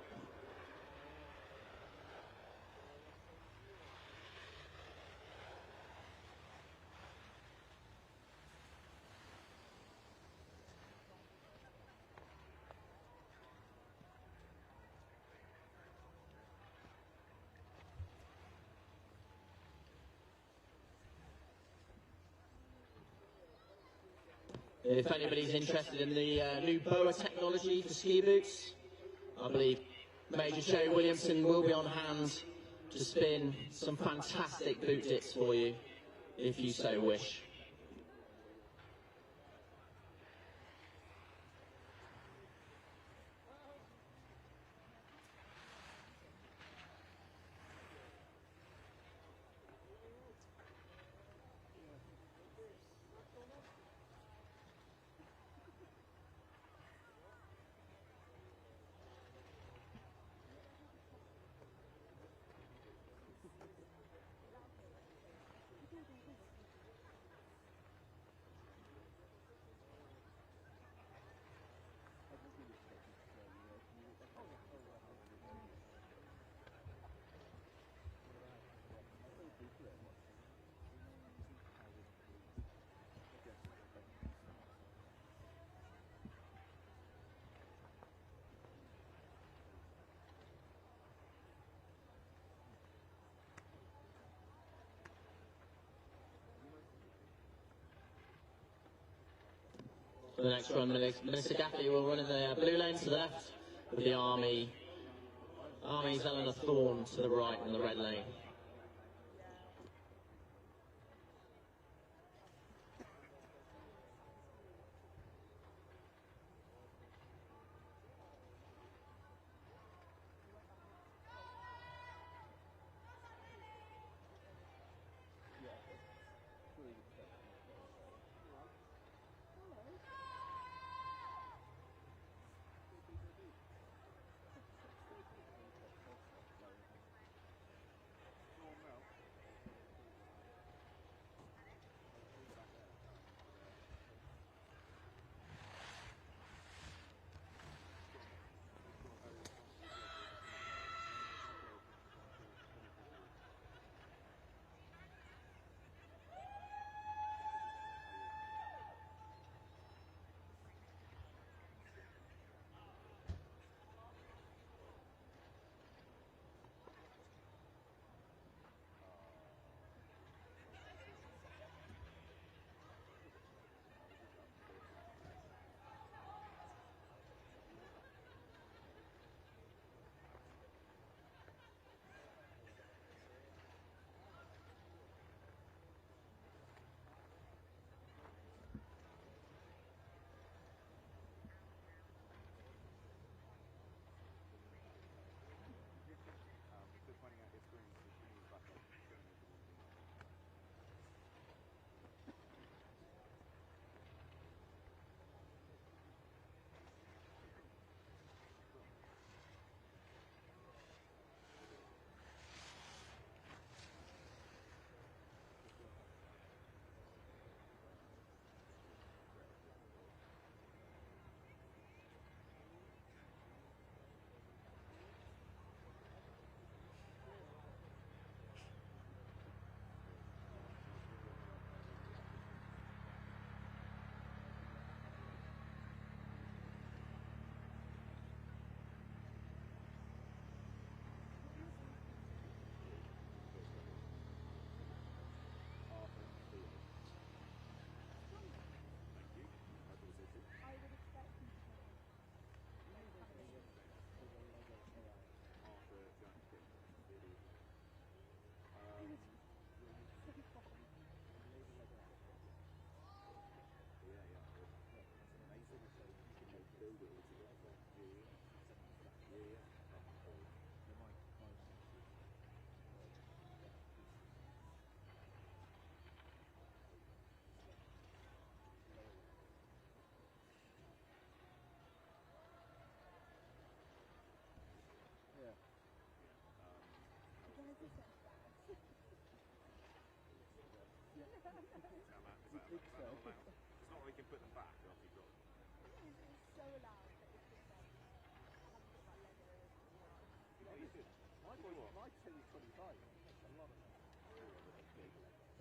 If anybody's interested in the new BOA technology for ski boots, I believe Major Shay Williamson will be on hand to spin some fantastic boot tips for you, if you so wish. For the next run, Melissa Gaffey will run in the blue lane to the left, with the Army's Eleanor Thorne to the right in the red lane.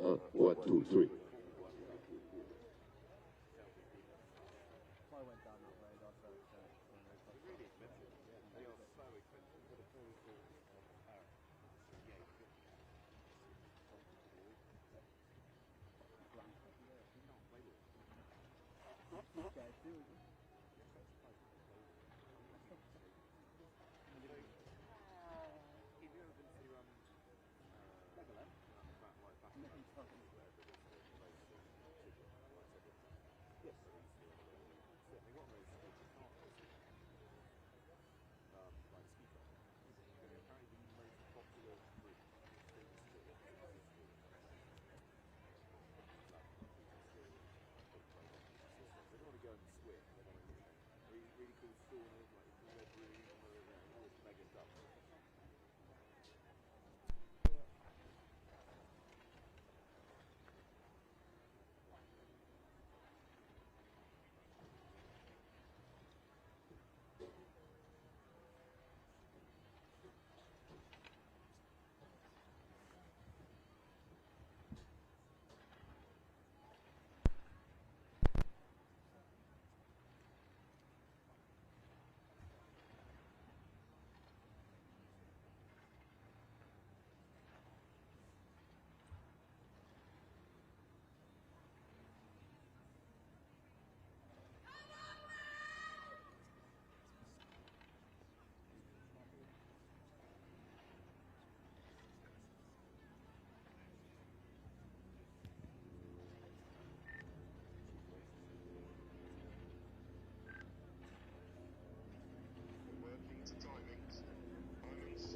1, 2, 3. I went down that road, I felt really expensive. They are so expensive. For the full course of Paris. Yeah, you could. Okay, do it. Have you ever been to Legoland? Yes. Certainly one of those like ski club. Apparently the most popular route through the school. They don't want to go and swim. They want to really cool saunas, like red room, all this mega stuff. Working to timings. Timings.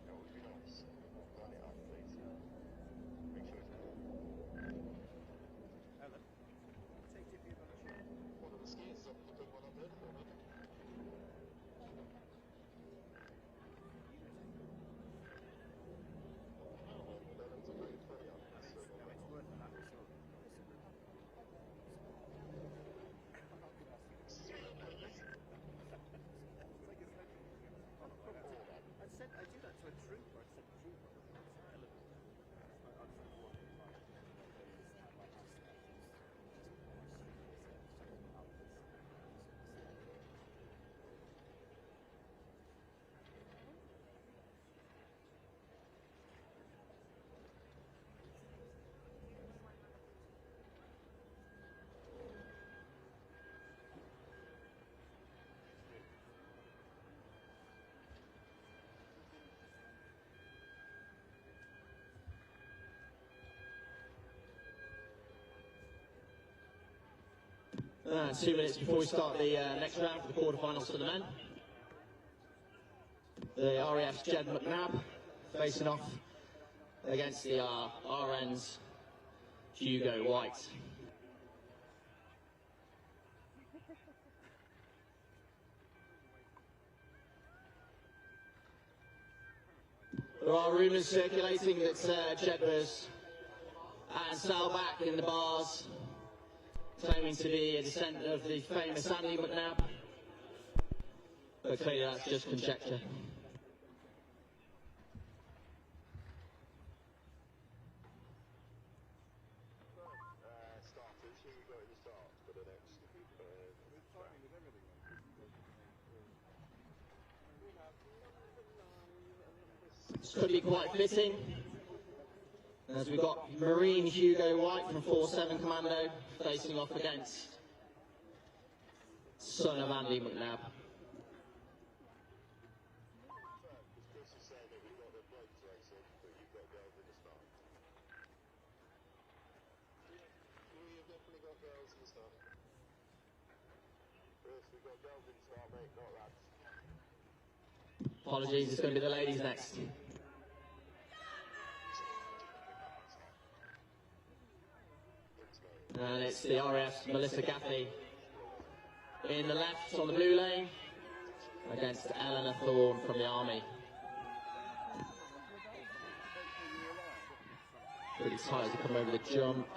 That would be nice. Line it up, please. Make sure it's cool. Ellen, take it for your lunch. One of the skis up, you put one up there for me. It's a great funny on this. No, it's worth that for sure. I do that to a trooper. I said trooper. And 2 minutes before we start the next round for the quarterfinals for the men. The RAF's Jed McNabb facing off against the RN's Hugo White. There are rumours circulating that Jedburgh's and Salback in the bars, claiming to be a descendant of the famous Andy McNabb, but clearly that's just conjecture. Starters, who we got at the start for the next Timing with everything. This could be quite fitting, as we've got Marine Hugo White from 4-7 Commando facing off against son of Andy McNabb. Chris is saying that we've got the blokes racing, but you've got girls in the start. We have definitely got girls in the start. Chris, we've got girls in the start, mate, not lads. Apologies, it's going to be the ladies next. And it's the RAF's Melissa Gaffey in the left on the blue lane against Eleanor Thorne from the Army. Pretty tight as they come over the jump.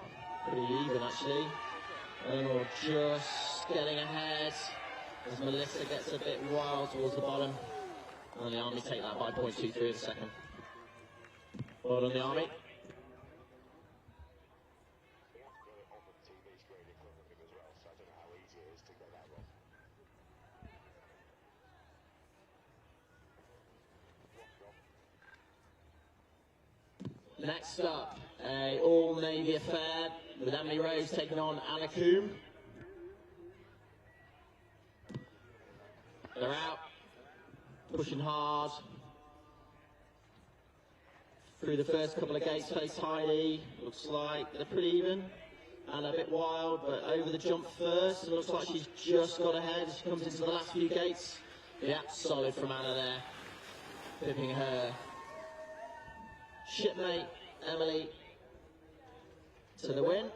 Pretty even actually. Eleanor just getting ahead as Melissa gets a bit wild towards the bottom. And the Army take that by 0.23 in a second. Well done, the Army. They have got it on the TV screen in front of him as well, so I don't know how easy it is to get that wrong. Next up, a all-Navy affair with Emily Rose taking on Anna Coombe. They're out, pushing hard. Through the first couple of gates, face tidy. Looks like they're pretty even and a bit wild, but over the jump first. It looks like she's just got ahead as she comes into the last few gates. Yeah, solid from Anna there, pipping her shipmate Emily to the win,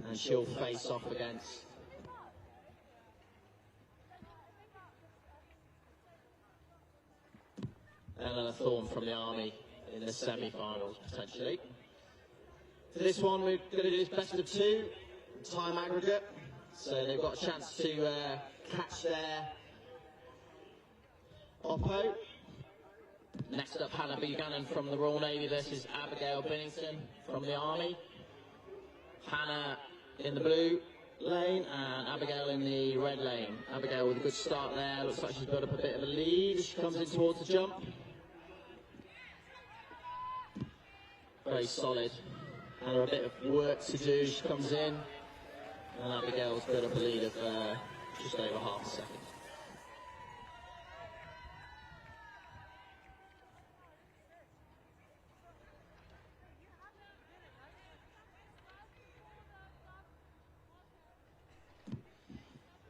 and she'll face off against Eleanor Thorne from the Army in the semi-finals potentially. For this one, we're going to do this best of two time aggregate, so they've got a chance to catch their oppo. Next up, Hannah Buchanan from the Royal Navy versus Abigail Binnington from the Army. Hannah in the blue lane and Abigail in the red lane. Abigail with a good start there. Looks like she's built up a bit of a lead as she comes in towards the jump. Very solid. Hannah a bit of work to do. She comes in and Abigail's built up a lead of just over half a second.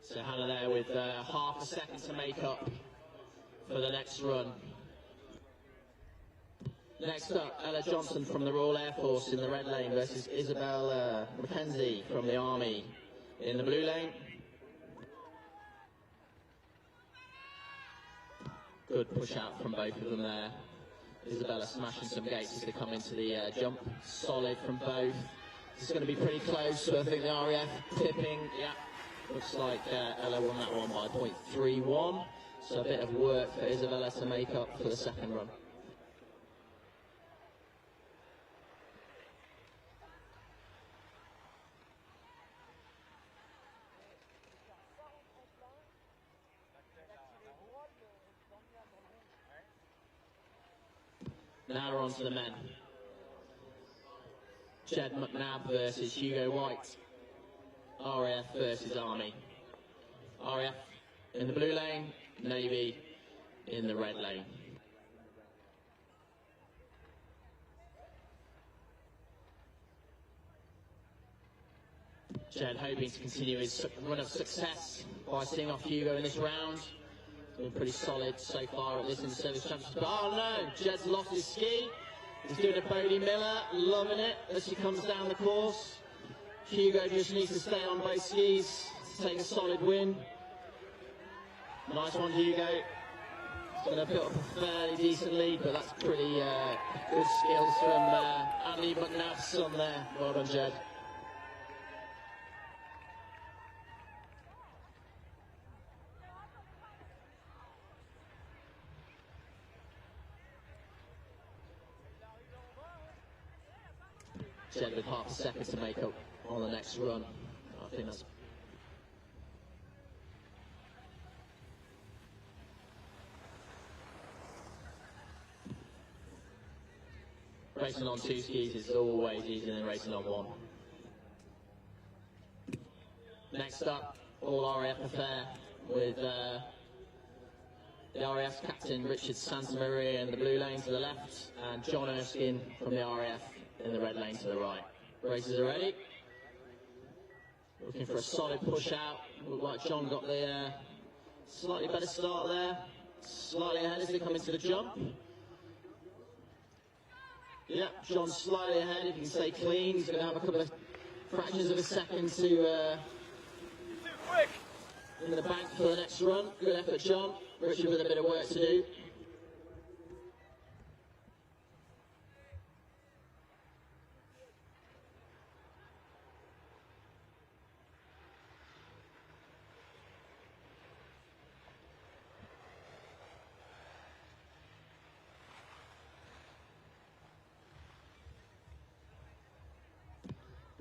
So Hannah there with half a second to make up for the next run. Next up, Ella Johnson from the Royal Air Force in the red lane versus Isabel Mackenzie from the Army in the blue lane. Good push out from both of them there. Isabella smashing some gates as they come into the jump. Solid from both. This is going to be pretty close, so I think the RAF tipping, yeah. Looks like Ella won that one by 0.31, so a bit of work for Isabella to make up for the second run. Now we're on to the men. Jed McNabb versus Hugo White. RAF versus Army. RAF in the blue lane, Navy in the red lane. Jed hoping to continue his run of success by seeing off Hugo in this round. Been pretty solid so far at this in-service championship. Oh no, Jed's lost his ski. He's doing a Bodie Miller, loving it as he comes down the course. Hugo just needs to stay on both skis to take a solid win. Nice one, Hugo. He's going to put up a fairly decent lead, but that's pretty good skills from Andy McNabb's son there. Well done, Jed. Jed with half a second to make up on the next run. I think that's racing on two skis is always easier than racing on one. Next up, all RAF affair with the RAF captain Richard Santamaria in the blue lane to the left and John Erskine from the RAF in the red lane to the right. Races are ready. Looking for a solid push out. Looked like John got the slightly better start there. Slightly ahead as they come into the jump. Yep, John's slightly ahead. If he can stay clean, he's going to have a couple of fractions of a second to in the bank for the next run. Good effort, John. Richard with a bit of work to do.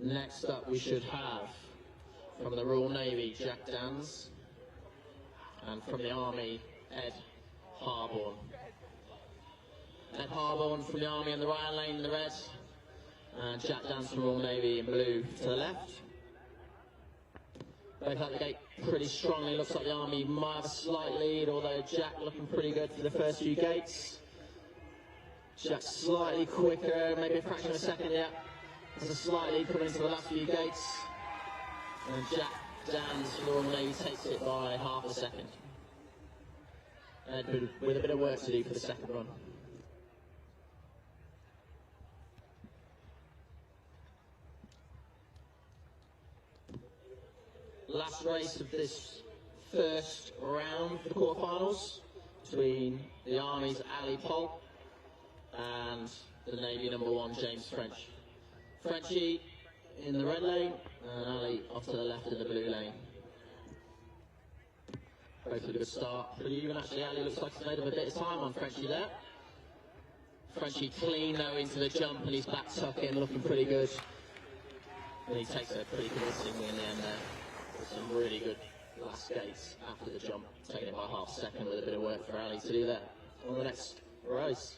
Next up we should have, from the Royal Navy, Jack Dans, and from the Army, Ed Harborne. Ed Harborne from the Army in the right lane in the red, and Jack Dans from Royal Navy in blue to the left. Both out the gate pretty strongly. Looks like the Army might have a slight lead, although Jack looking pretty good for the first few gates. Jack slightly quicker, maybe a fraction of a second, yeah. There's a slight lead coming into the last few gates. And Jack Dans from Royal Navy takes it by half a second. Ed with a bit of work to do for the second run. Last race of this first round for the quarterfinals between the Army's Ali Polk and the Navy #1 James French. Frenchie in the red lane and Ali off to the left in the blue lane. Both with a good start. Pretty even actually. Ali looks like he's made up a bit of time on Frenchie there. Frenchie clean though into the jump and he's back tuck in looking pretty good. And he takes a pretty convincingly in the end there. Some really good last gates after the jump, taking it by half a second with a bit of work for Ali to do that on the next race.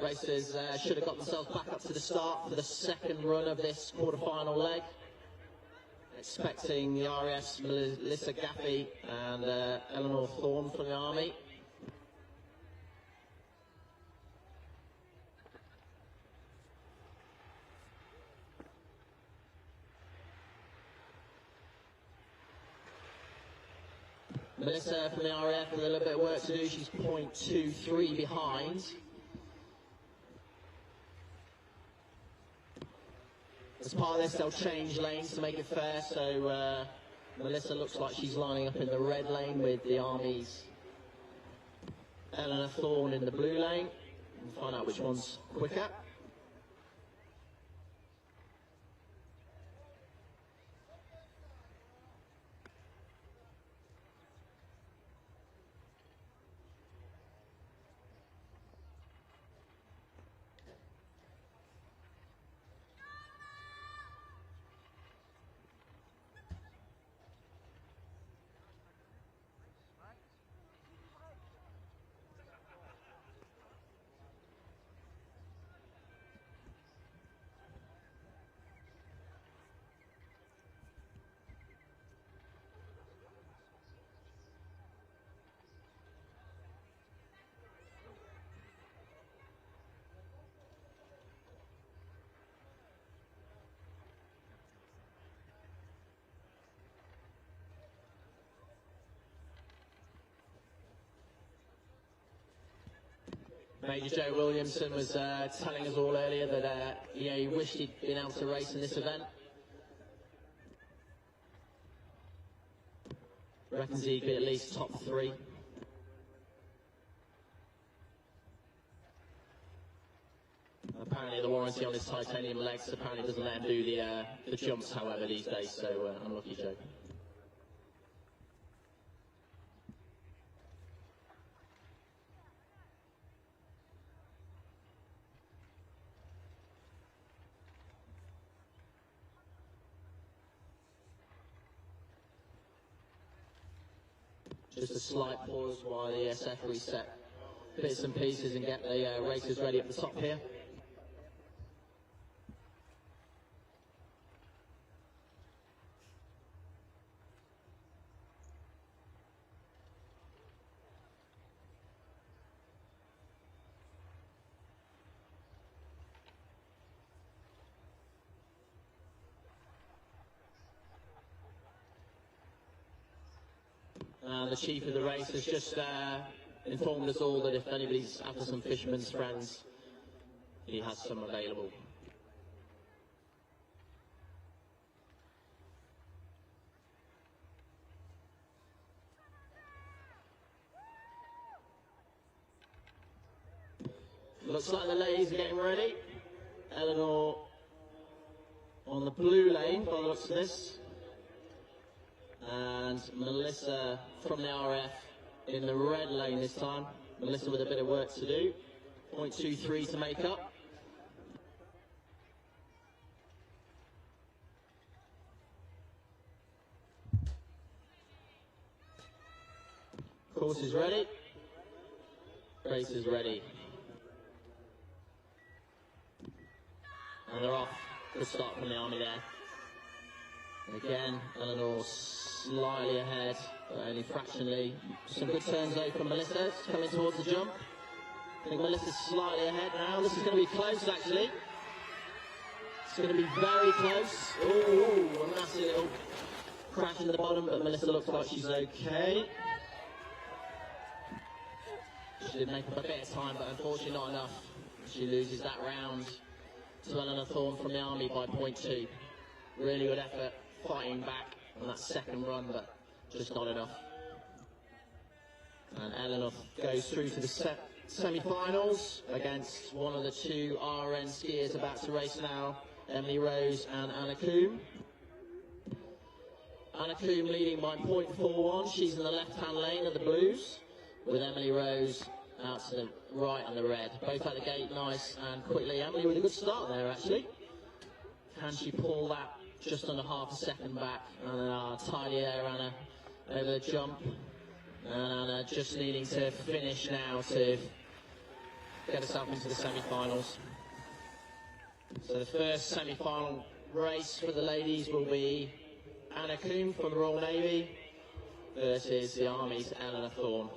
Racers should have got themselves back up to the start for the second run of this quarter-final leg. Expecting the RAF's Melissa Gaffey and Eleanor Thorne from the Army. Melissa from the RAF with a little bit of work to do. She's 0.23 behind. As part of this, they'll change lanes to make it fair, so Melissa looks like she's lining up in the red lane with the Army's Eleanor Thorne in the blue lane. We'll find out which one's quicker. Major Joe Williamson was telling us all earlier that he wished he'd been able to race in this event. Reckons he'd be at least top 3. Apparently the warranty on his titanium legs apparently doesn't let him do the jumps, however, these days, so unlucky Joe. Just a slight pause while the ESF reset bits and pieces and get the racers ready at the top here. The chief of the race has just informed us all that if anybody's after some fisherman's friends, he has some available. Looks like the ladies are getting ready. Eleanor on the blue lane by the looks of this. And Melissa from the RF in the red lane this time. Melissa with a bit of work to do. 0.23 to make up. Course is ready. Race is ready. And they're off. Good start from the Army there. Again, Eleanor slightly ahead, but only fractionally. Some good turns though from Melissa, coming towards the jump. I think Melissa's slightly ahead now. This is going to be close actually. It's going to be very close. Ooh, a nasty little crash in the bottom, but Melissa looks like she's okay. She did make up a bit of time, but unfortunately not enough. She loses that round to Eleanor Thorne from the Army by 0.2. Really good effort fighting back on that second run, but just not enough. And Eleanor goes through to the semi-finals against one of the two RN skiers about to race now, Emily Rose and Anna Coombe. Anna Coombe leading by 0.41. She's in the left-hand lane of the blues, with Emily Rose out to the right on the red. Both at the gate nice and quickly. Emily with a good start there actually. Can she pull that just under half a second back? And tidy there, Anna, over the jump. And Anna just needing to finish now to get herself into the semi-finals. So the first semi-final race for the ladies will be Anna Coombe from the Royal Navy versus the Army's Eleanor Thorne.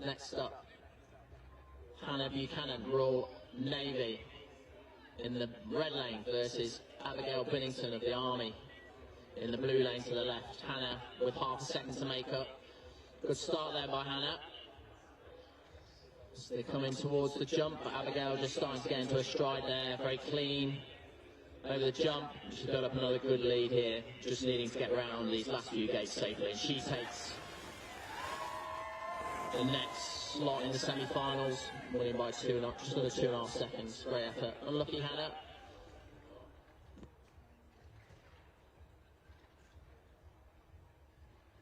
Next up, Hannah Buchanan, Royal Navy, in the red lane versus Abigail Binnington of the Army in the blue lane to the left. Hannah with half a second to make up. Good start there by Hannah. So they're coming towards the jump, but Abigail just starting to get into a stride there, very clean over the jump. She's built up another good lead here, just needing to get around these last few gates safely. She takes the next slot in the semi-finals, winning by just under 2.5 seconds. Great effort. Unlucky Hannah.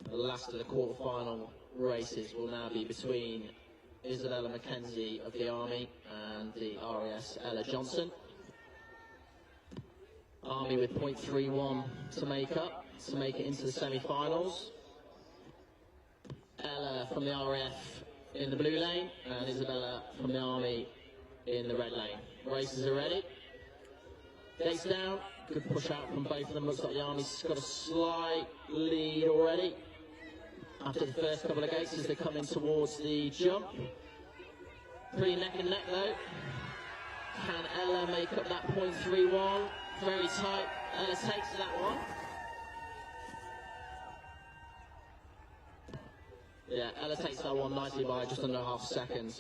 The last of the quarter-final races will now be between Isabella McKenzie of the Army and the RAS Ella Johnson. Army with 0.31 to make up, to make it into the semi-finals. Ella from the RF in the blue lane and Isabella from the Army in the red lane. Races are ready. Gates down. Good push out from both of them. Looks like the Army's got a slight lead already after the first couple of gates as they're coming towards the jump. Pretty neck and neck though. Can Ella make up that 0.31? Very tight. Ella takes that one. Yeah, Ella takes that one nicely by just under half a second.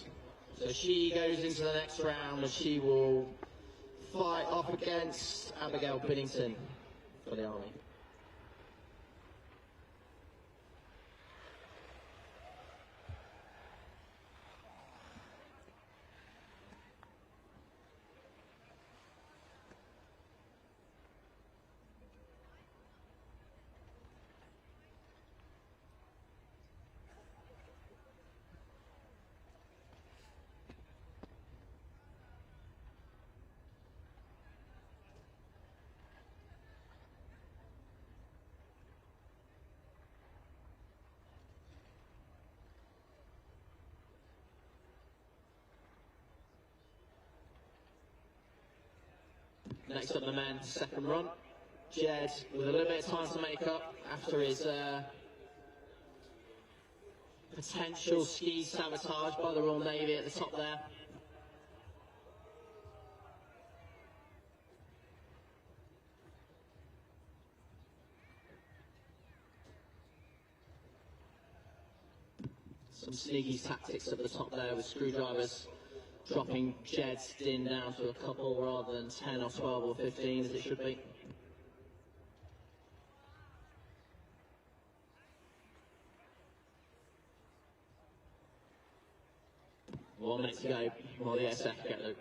So she goes into the next round and she will fight off against Abigail Binnington for the Army. Next up the men's second run. Jed with a little bit of time to make up after his potential ski sabotage by the Royal Navy at the top there. some sneaky tactics at the top there with screwdrivers, dropping Jed's din down to a couple rather than 10 or 12 or 15 as it should be. One minute to go while the SF get the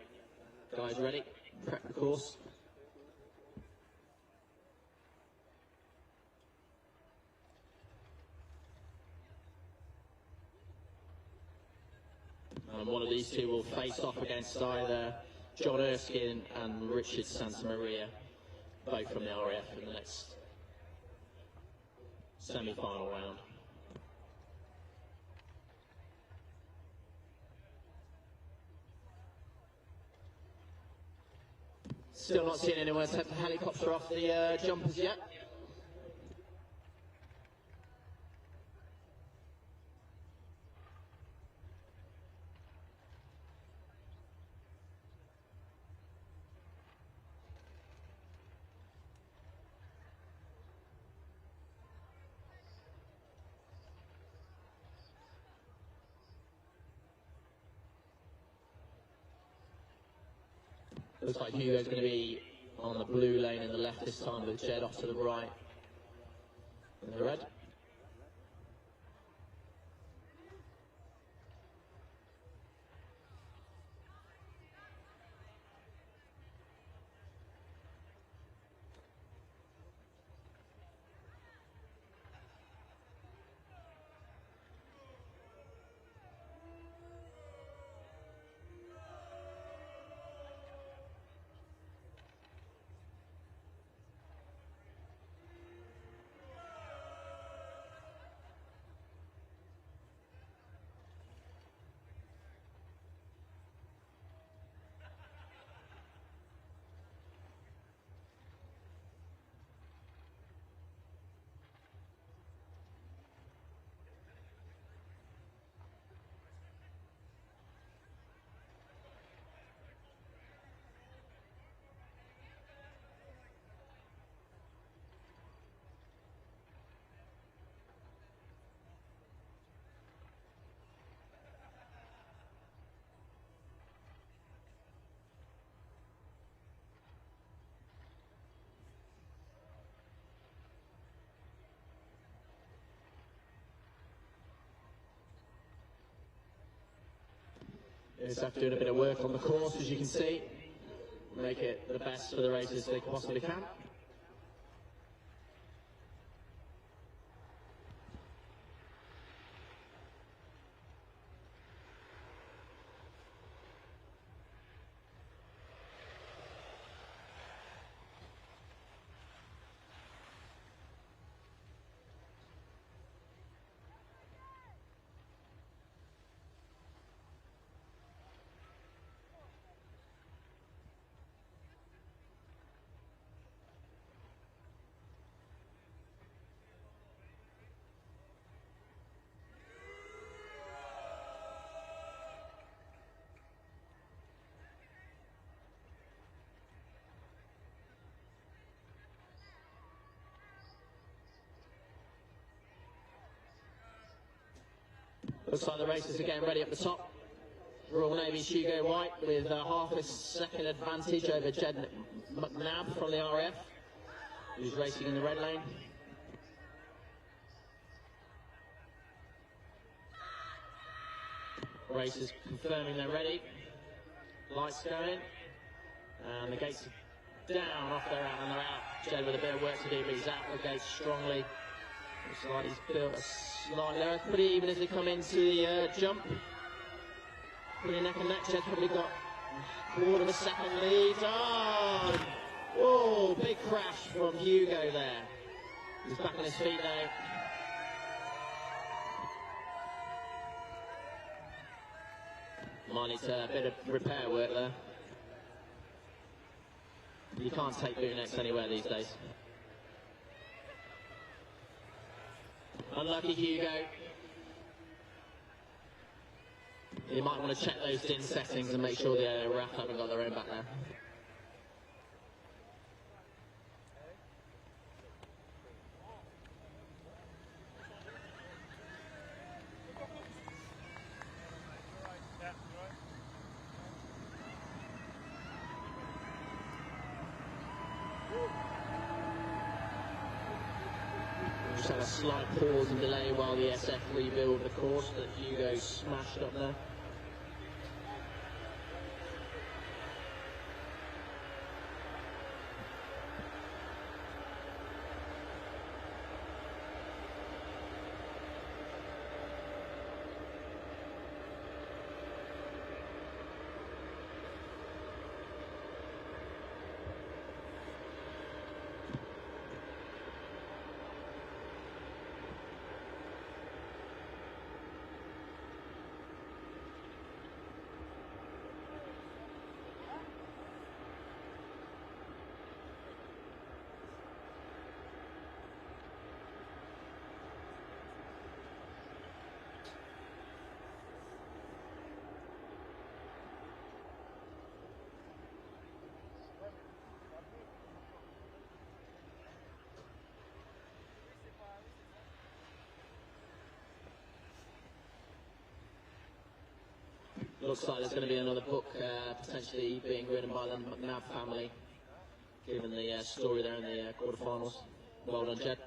guys ready, prep the course. And one of these two will face off against either John Erskine and Richard Santamaria, both from the RAF in the next semi-final round. Still not seeing anyone take the helicopter off the jumpers yet. Looks like Hugo's going to be on the blue lane in the left this time with Jed off to the right in the red. ISAF doing a bit of work on the course, as you can see, make it the best for the racers they possibly can. Looks like the racers are getting ready up the top. Royal Navy's Hugo White with half a second advantage over Jed McNabb from the RAF, who's racing in the red lane. Racers confirming they're ready. Lights going. And the gates are down, off they're out and they're out. Jed with a bit of work to do, but he's out the gates strongly. Looks like he's built a slight there. Pretty even as they come into the jump. Pretty neck and neck. Jed's probably got a quarter of a second lead. Oh! Whoa, big crash from Hugo there. He's back on his feet now. Might need a bit of repair work there. You can't take boognecks anywhere these days. Unlucky Hugo. You might want to check those DIN settings and make sure the RAF haven't got their own back there. just had a slight pause and delay while the SF rebuild the course that Hugo smashed up there. Looks like there's going to be another book potentially being written by the McNabb family, given the story there in the quarterfinals. Well done, Jed.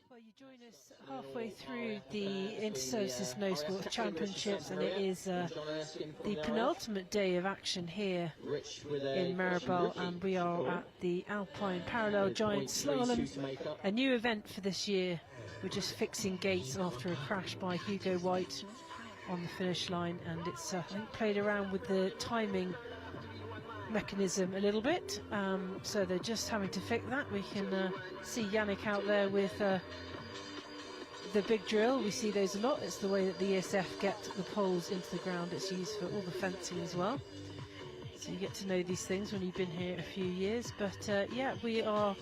Well, you join us halfway through the Inter-Services Snow Sports Championships, and it is the penultimate day of action here in Meribel, and we are at the Alpine Parallel Giant Slalom, a new event for this year. We're just fixing gates after a crash by Hugo White on the finish line, and it's I think played around with the timing mechanism a little bit, so they're just having to fix that. We can see Yannick out there with the big drill. We see those a lot. It's the way that the ESF get the poles into the ground. It's used for all the fencing as well, so you get to know these things when you've been here a few years. But yeah, we are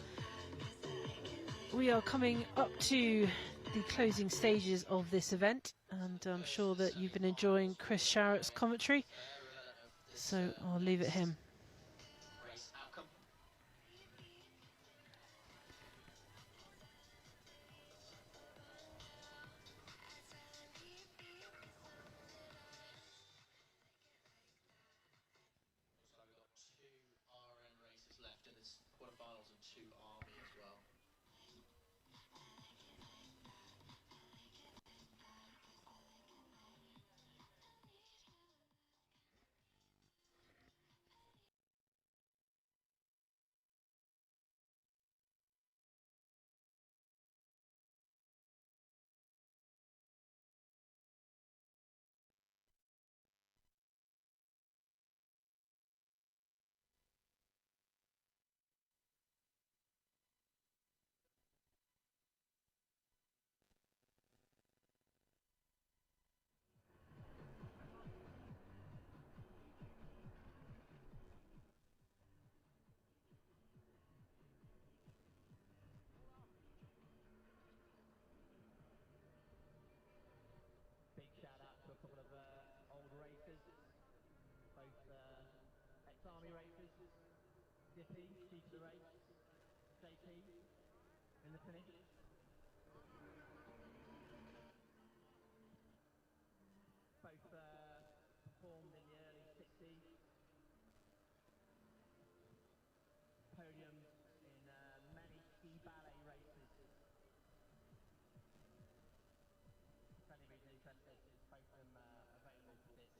coming up to the closing stages of this event, and I'm sure that you've been enjoying Chris Sharrett's commentary, so I'll leave it him. Quarterfinals and 2 Army as well. Big shout out to a couple of old racers, both ex-army racers, Dippy, chief of the race, JP in the finish. Both performed in the early 60s, podiums in many ski ballet races. If anybody's interested, both of them available for this.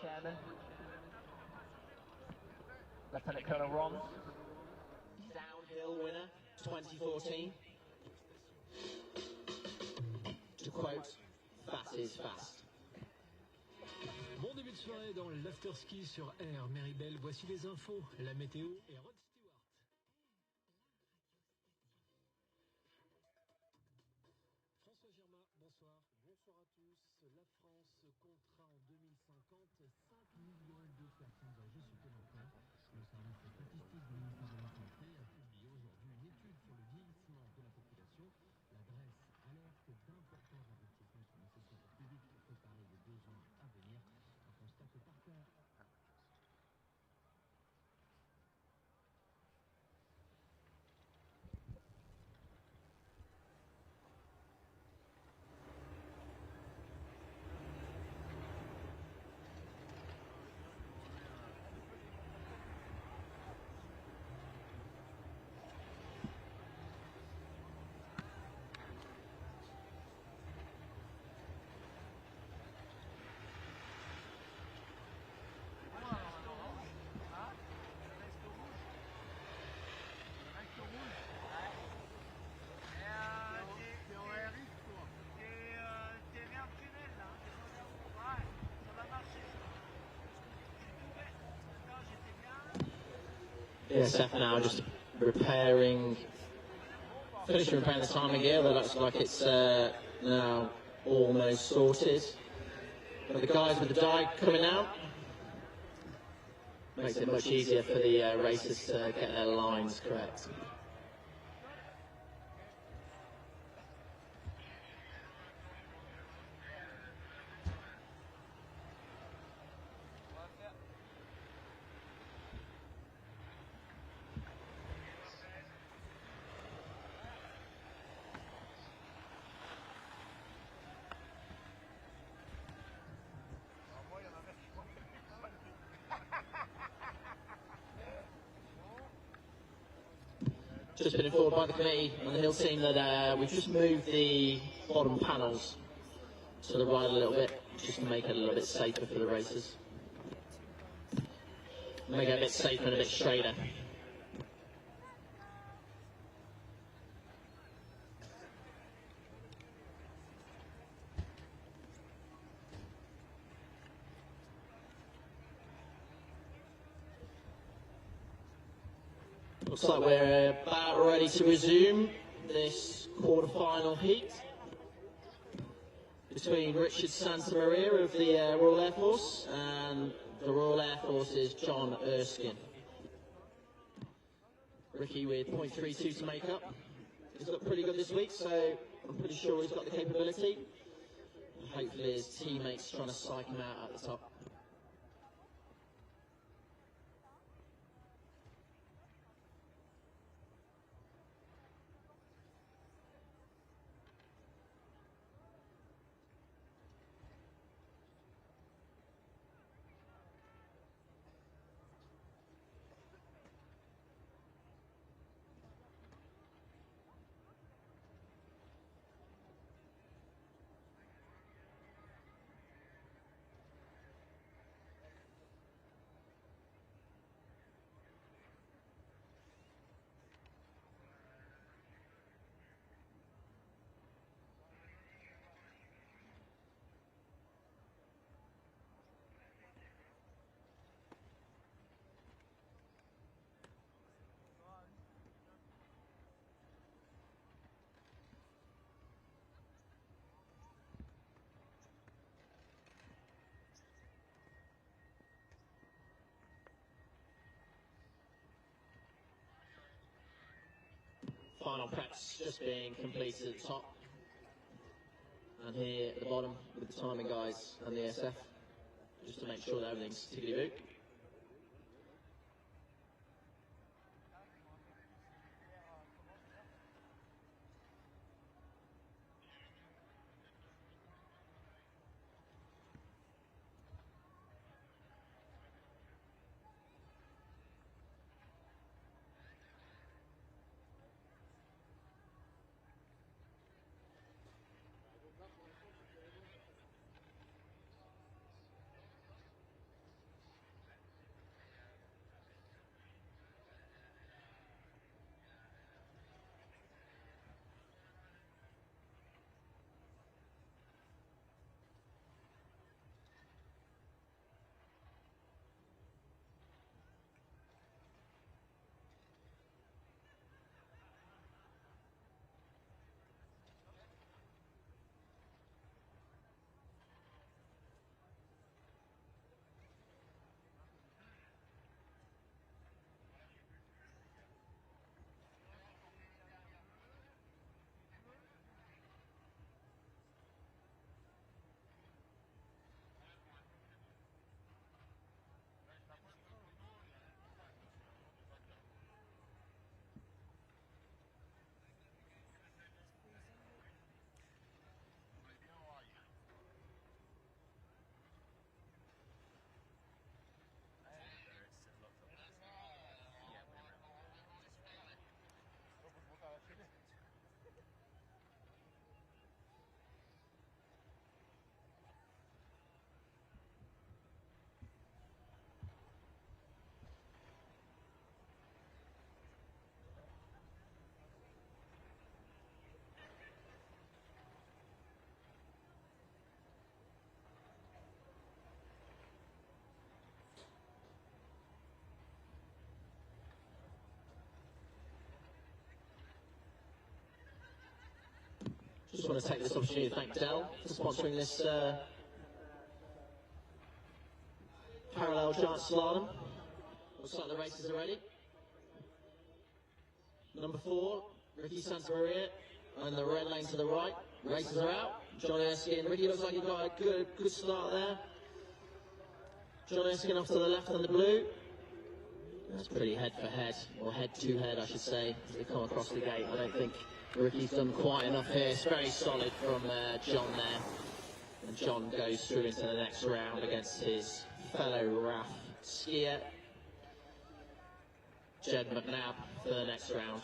Chairman, Lieutenant Colonel Ron. Downhill winner, 2014. To quote, fast is fast. Bon début de soirée dans l'afterski sur Air Meribel. Voici les infos, la météo et Rod Stewart. François Girma, bonsoir. Bonsoir à tous. La France comptera en 2050 5 millions de personnes âgées supplémentaires. Le service statistique du ministère de la Santé a publié aujourd'hui une étude sur le vieillissement de la population. La Grèce alerte d'importants investissements sont nécessaires au plus vite pour préparer les 2 ans à venir. Un constat que partage. BSF now just finishing repairing the timing gear. That looks like it's now almost sorted. But the guys with the die coming out makes it much easier for the racers to get their lines correct. Just been informed by the committee and the Hill team that we've just moved the bottom panels to the right a little bit, just to make it a little bit safer for the racers. Make it a bit safer and a bit straighter. Looks like we're about ready to resume this quarter-final heat between Richard Santamaria of the Royal Air Force and the Royal Air Force's John Erskine. Ricky with 0.32 to make up. He's looked pretty good this week, so I'm pretty sure he's got the capability. Hopefully his teammates trying to psych him out at the top. Final preps just being completed at the top, and here at the bottom with the timing guys and the SF, just to make sure that everything's tickety-boo. Just want to take this opportunity to thank Dell for sponsoring this parallel giant slalom. Looks like the races are ready. Number 4, Ricky Santamaria, and the red lane to the right. Races are out. John Erskine. Ricky looks like he got a good start there. John Erskine off to the left on the blue. That's pretty head for head, or head to head, I should say, as they come across the gate. I don't think Ricky's done quite enough here. It's very solid from John there. And John goes through into the next round against his fellow RAF skier, Jed McNabb, for the next round.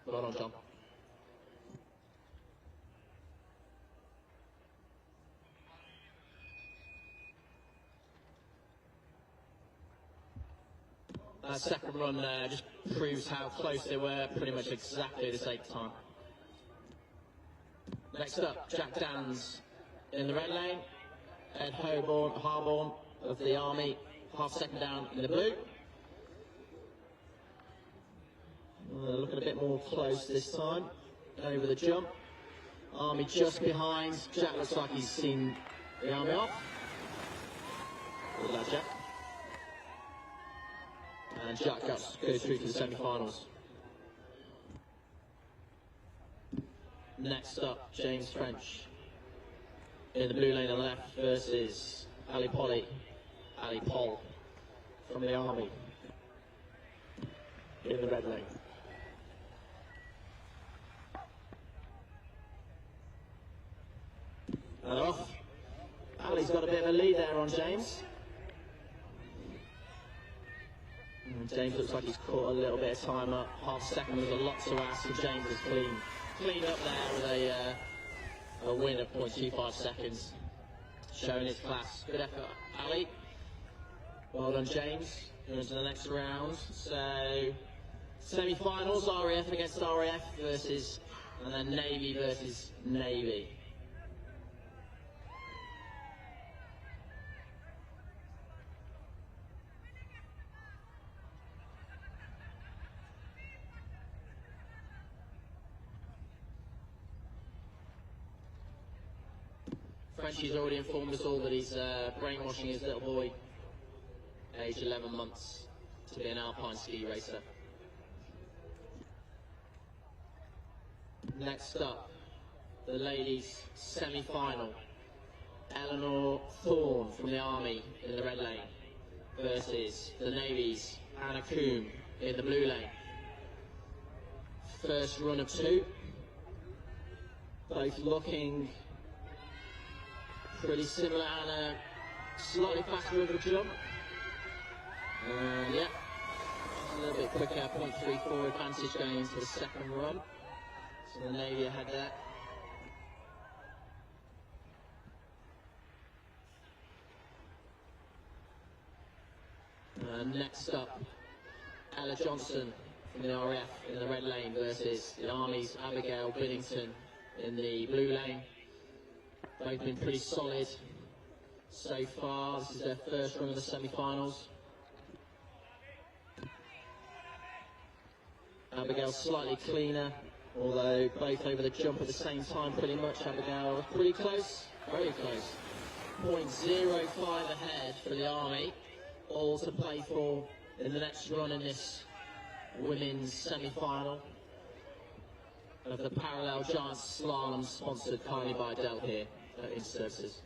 Well done, John. That second run just proves how close they were, pretty much exactly the same time. Next up, Jack Dans in the red lane, Ed Harborn of the Army, half second down in the blue. Looking a bit more close this time, over the jump. Army just behind. Jack looks like he's seen the Army off. Look at that, Jack. And Jack goes through to the semi-finals. Next up, James French in the blue lane on the left versus Ali Pol from the Army in the red lane. And off. Ali's got a bit of a lead there on James. And James looks like he's caught a little bit of time up. Half second was a lot to ask, and James has cleaned up there with a win of 0.25 seconds. Showing his class. Good effort, Ali. Well done, James. Going into the next round. So, semi-finals, RAF against RAF versus, and then Navy versus Navy. Frenchie's already informed us all that he's brainwashing his little boy, aged 11 months, to be an Alpine ski racer. Next up, the ladies' semi-final. Eleanor Thorne from the Army in the red lane versus the Navy's Anna Coombe in the blue lane. First run of 2. Both looking pretty similar. Anna slightly faster over the jump. Yeah, a little bit quicker, 0.34 advantage going into the second run. So the Navy ahead there. Next up, Ella Johnson from the RAF in the red lane versus the Army's Abigail Biddington in the blue lane. Both been pretty solid so far. This is their first run of the semi-finals. Abigail slightly cleaner, although both over the jump at the same time pretty much. Abigail pretty close, very close. 0.05 ahead for the Army, all to play for in the next run in this women's semi-final of the Parallel Giant Slalom, sponsored kindly by Dell here at In-Services.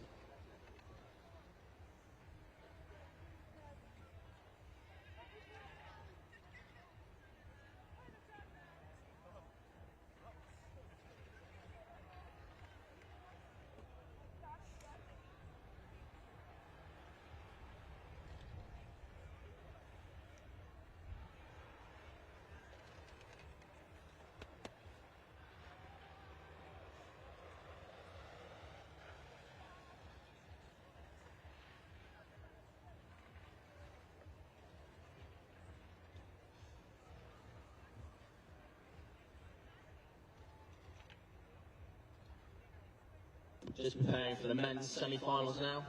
Just preparing for the men's semi-finals now.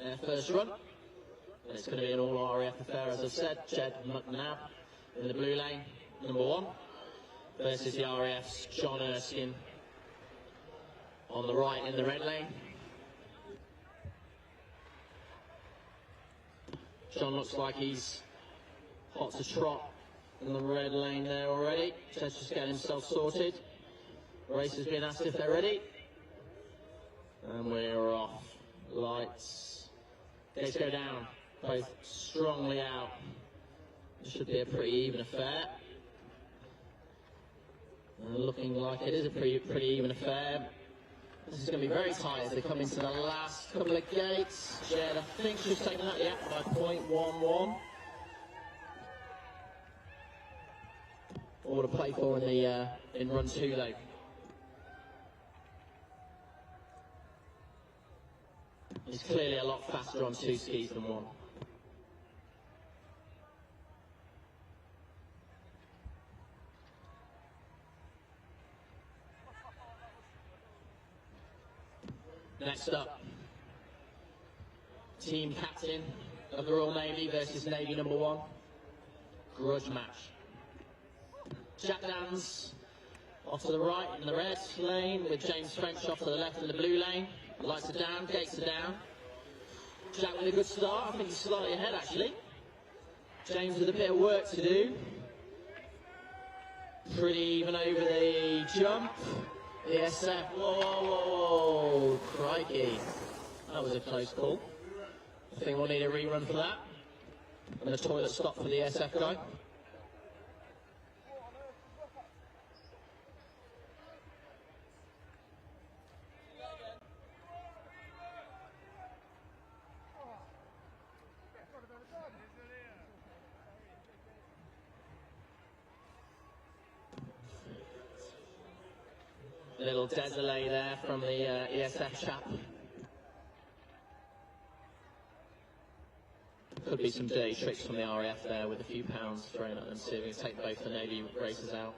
Their first run. And it's going to be an all RAF affair, as I've said. Jed McNabb in the blue lane, number 1, versus the RAF's John Erskine on the right in the red lane. John looks like he's hot to trot in the red lane there already. Just getting himself sorted. Racers being asked if they're ready. And we're off. Lights. Gates go down. Both strongly out. It should be a pretty even affair. And looking like it is a pretty even affair. This is going to be very tight as they come into the last couple of gates. Jed, I think she's taken that, yeah, by 0.11. All to play for in run 2 though. He's clearly a lot faster on 2 skis than 1. Next up, team captain of the Royal Navy versus Navy number 1. Grudge match. Jack Dans off to the right in the red lane with James French off to the left in the blue lane. Lights are down, gates are down. Jack with a good start. I think he's slightly ahead actually. James with a bit of work to do. Pretty even over the jump. The SF, whoa, crikey. That was a close call. I think we'll need a rerun for that. And a toilet stop for the SF guy. Little désolé there from the ESF chap. Could be some dirty tricks from the RAF there with a few pounds thrown at them, see if we can take both the Navy racers out.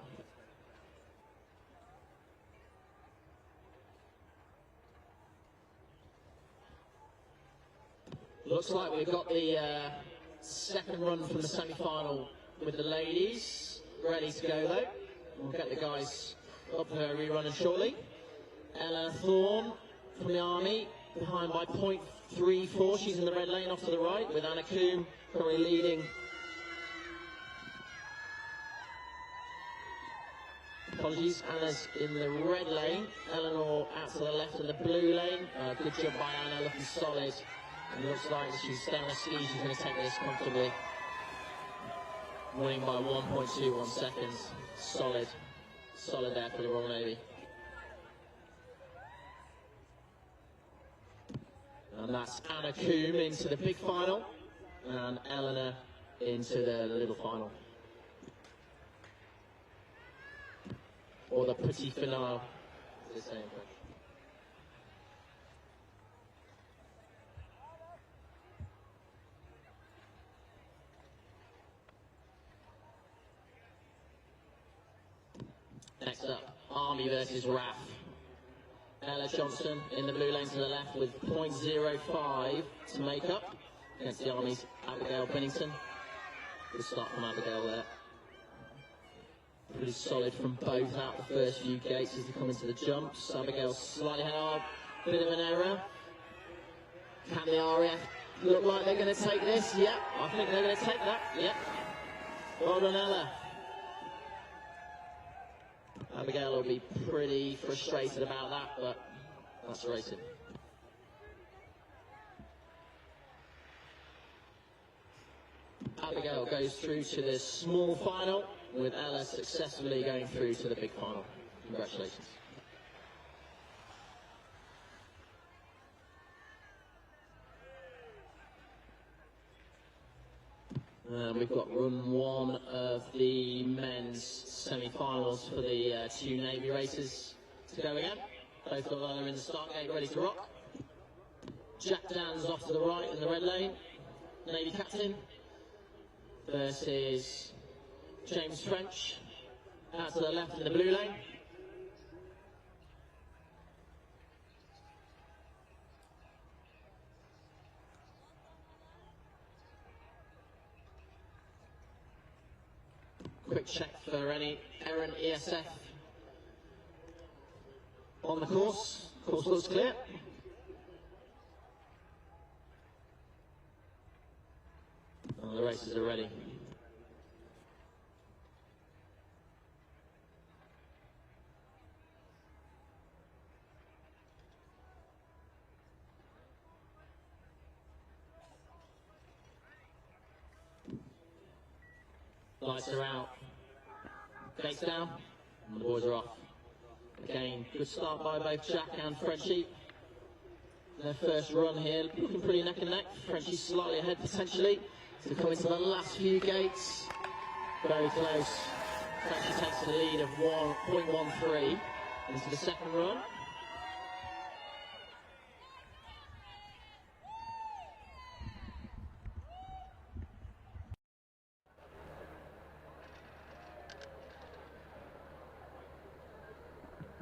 Looks like we've got the second run from the semi-final with the ladies ready to go though. We'll get the guys up for a rerunning shortly. Ella Thorne from the Army, behind by 0.34. She's in the red lane off to the right, with Anna Coombe currently leading. Apologies, Anna's in the red lane. Eleanor out to the left in the blue lane. Good job by Anna, looking solid. And looks like she's staying on her skis, she's going to take this comfortably. Winning by 1.21 seconds. Solid. Solid there for the Royal Navy. And that's Anna Coombe into the big final, and Eleanor into the little final. Or the petit finale, as they say in French. Next up, Army versus RAF. Ella Johnson in the blue lane to the left with 0.05 to make up against the Army's Abigail Bennington. Good start from Abigail there. Pretty solid from both out the first few gates as they come into the jumps. Abigail slightly ahead, bit of an error. Can the RAF look like they're going to take this? Yep, I think they're going to take that. Yep. Well done, Ella. Abigail will be pretty frustrated about that, but that's racing. Abigail goes through to the small final, with Ella successfully going through to the big final. Congratulations. We've got run 1 of the men's semi-finals for the 2 Navy races to go again. Both of them are in the start gate ready to rock. Jack Dan's off to the right in the red lane, Navy captain, versus James French out to the left in the blue lane. Quick check for any errant ESF on the course. Course looks clear. Oh, the races are ready. Lights are out. Gates down. And the boys are off. Again, good start by both Jack and Frenchie. Their first run here, looking pretty neck and neck. Frenchie slightly ahead potentially to come into the last few gates. Very close. Frenchie takes the lead of 1.13 into the second run.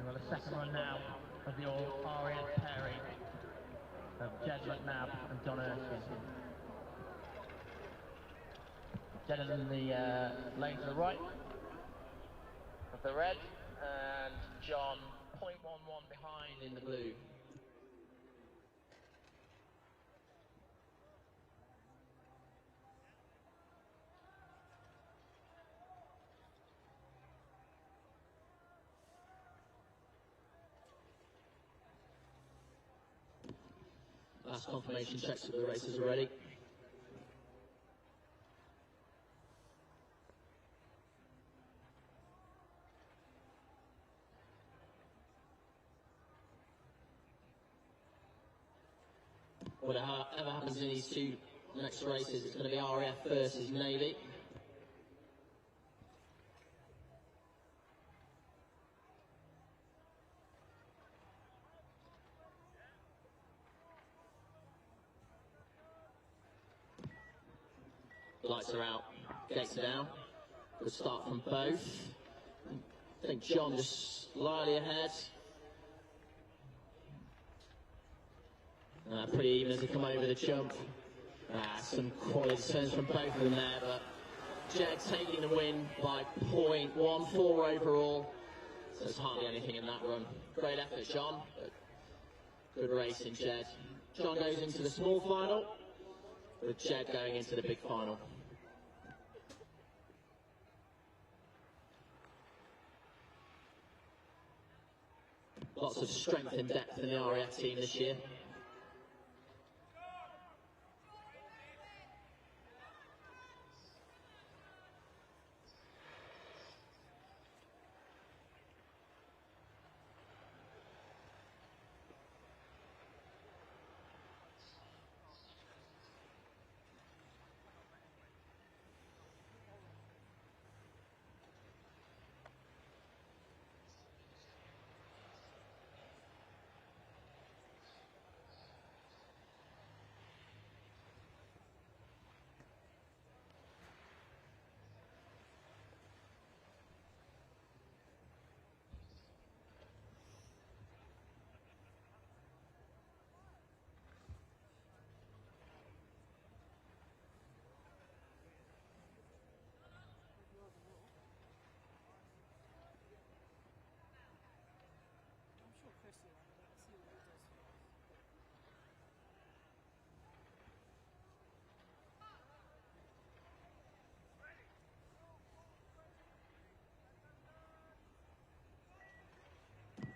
Well, the second run now of the all-RAF pairing of Jed McNabb and John Erskine. Jed in the lane to the right of the red, and John 0.11 behind in the blue. Last confirmation checks that the races are ready. Whatever happens in these two next races, it's going to be RAF versus Navy. Lights are out, gates are down. Good start from both. I think John just slightly ahead. Pretty even as they come over the jump. Some quality turns from both of them there, but Jed taking the win by 0.14 overall. So there's hardly anything in that run. Great effort, John, but good racing, Jed. John goes into the small final, with Jed going into the big final. Lots of strength and depth in the RAF team this year.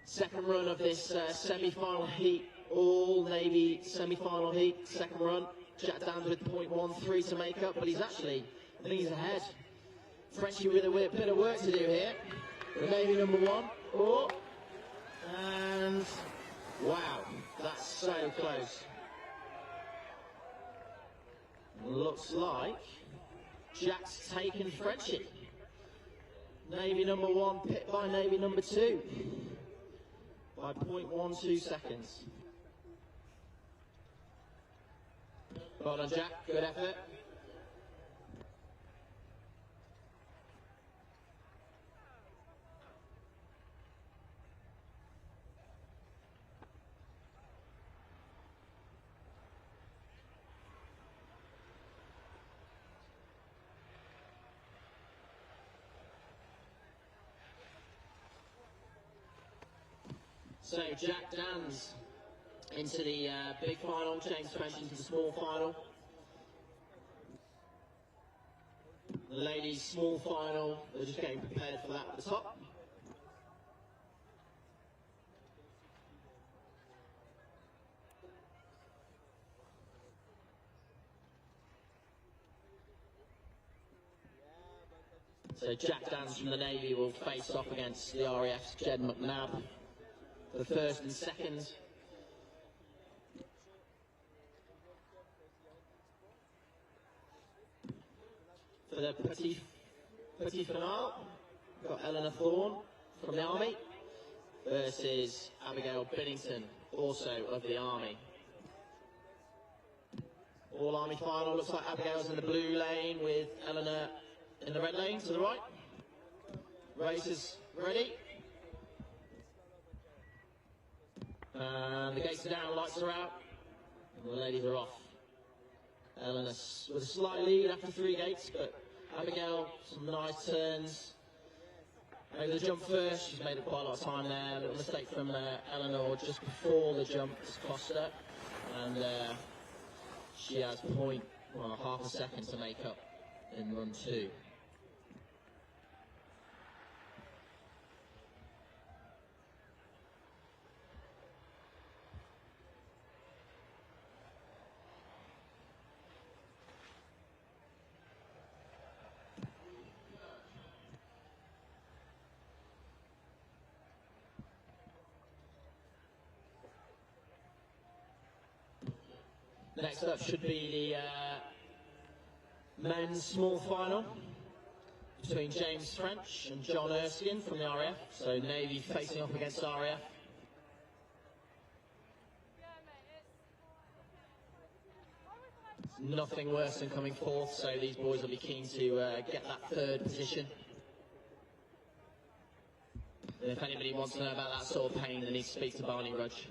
Second run of this semi-final heat, all Navy semi-final heat, second run. Jack Downs with 0.13 to make up, but he's actually, I think he's ahead. Frenchie with a bit of work to do here. Navy number one. Oh, and wow, that's so close. Looks like Jack's taken Frenchie. Navy number one, pit by Navy number two. By 0.12 seconds. Well done, Jack. Good effort. So Jack Dans into the big final, James French into the small final. The ladies' small final, they're just getting prepared for that at the top. So Jack Dans from the Navy will face off against the RAF's Jed McNabb for the first and second. For the petit finale, we've got Eleanor Thorne from the Army versus Abigail Binnington, also of the Army. All Army final, looks like Abigail's in the blue lane with Eleanor in the red lane to the right. Racers ready. And the gates are down, lights are out, and the ladies are off. Eleanor with a slight lead after 3 gates, but Abigail, some nice turns. Over the jump first, she's made up quite a lot of time there. A little mistake from Eleanor just before the jump has cost her. And she has half a second to make up in run 2. Next up should be the men's small final between James French and John Erskine from the RAF. So Navy facing off against RAF. It's nothing worse than coming fourth, so these boys will be keen to get that 3rd position. And if anybody wants to know about that sort of pain, they need to speak to Barney Rudge.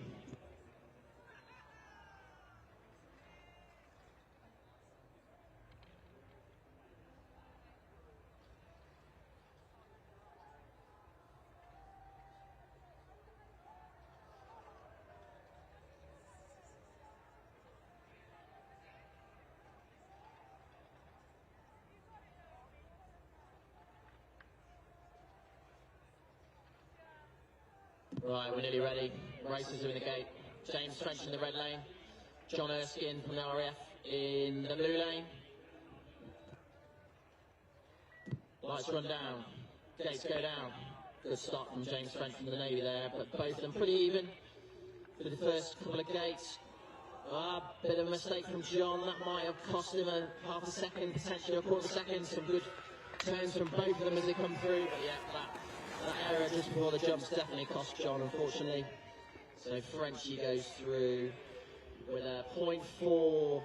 Right, we're nearly ready. Racers are in the gate. James French in the red lane. John Erskine from the RAF in the blue lane. Lights run down. Gates go down. Good start from James French from the Navy there, but both of them pretty even for the first couple of gates. Bit of a mistake from John. That might have cost him a half a second, potentially a quarter second. Some good turns from both of them as they come through, but yeah, that error just before the jumps definitely cost John, unfortunately. So Frenchy goes through with a 0.4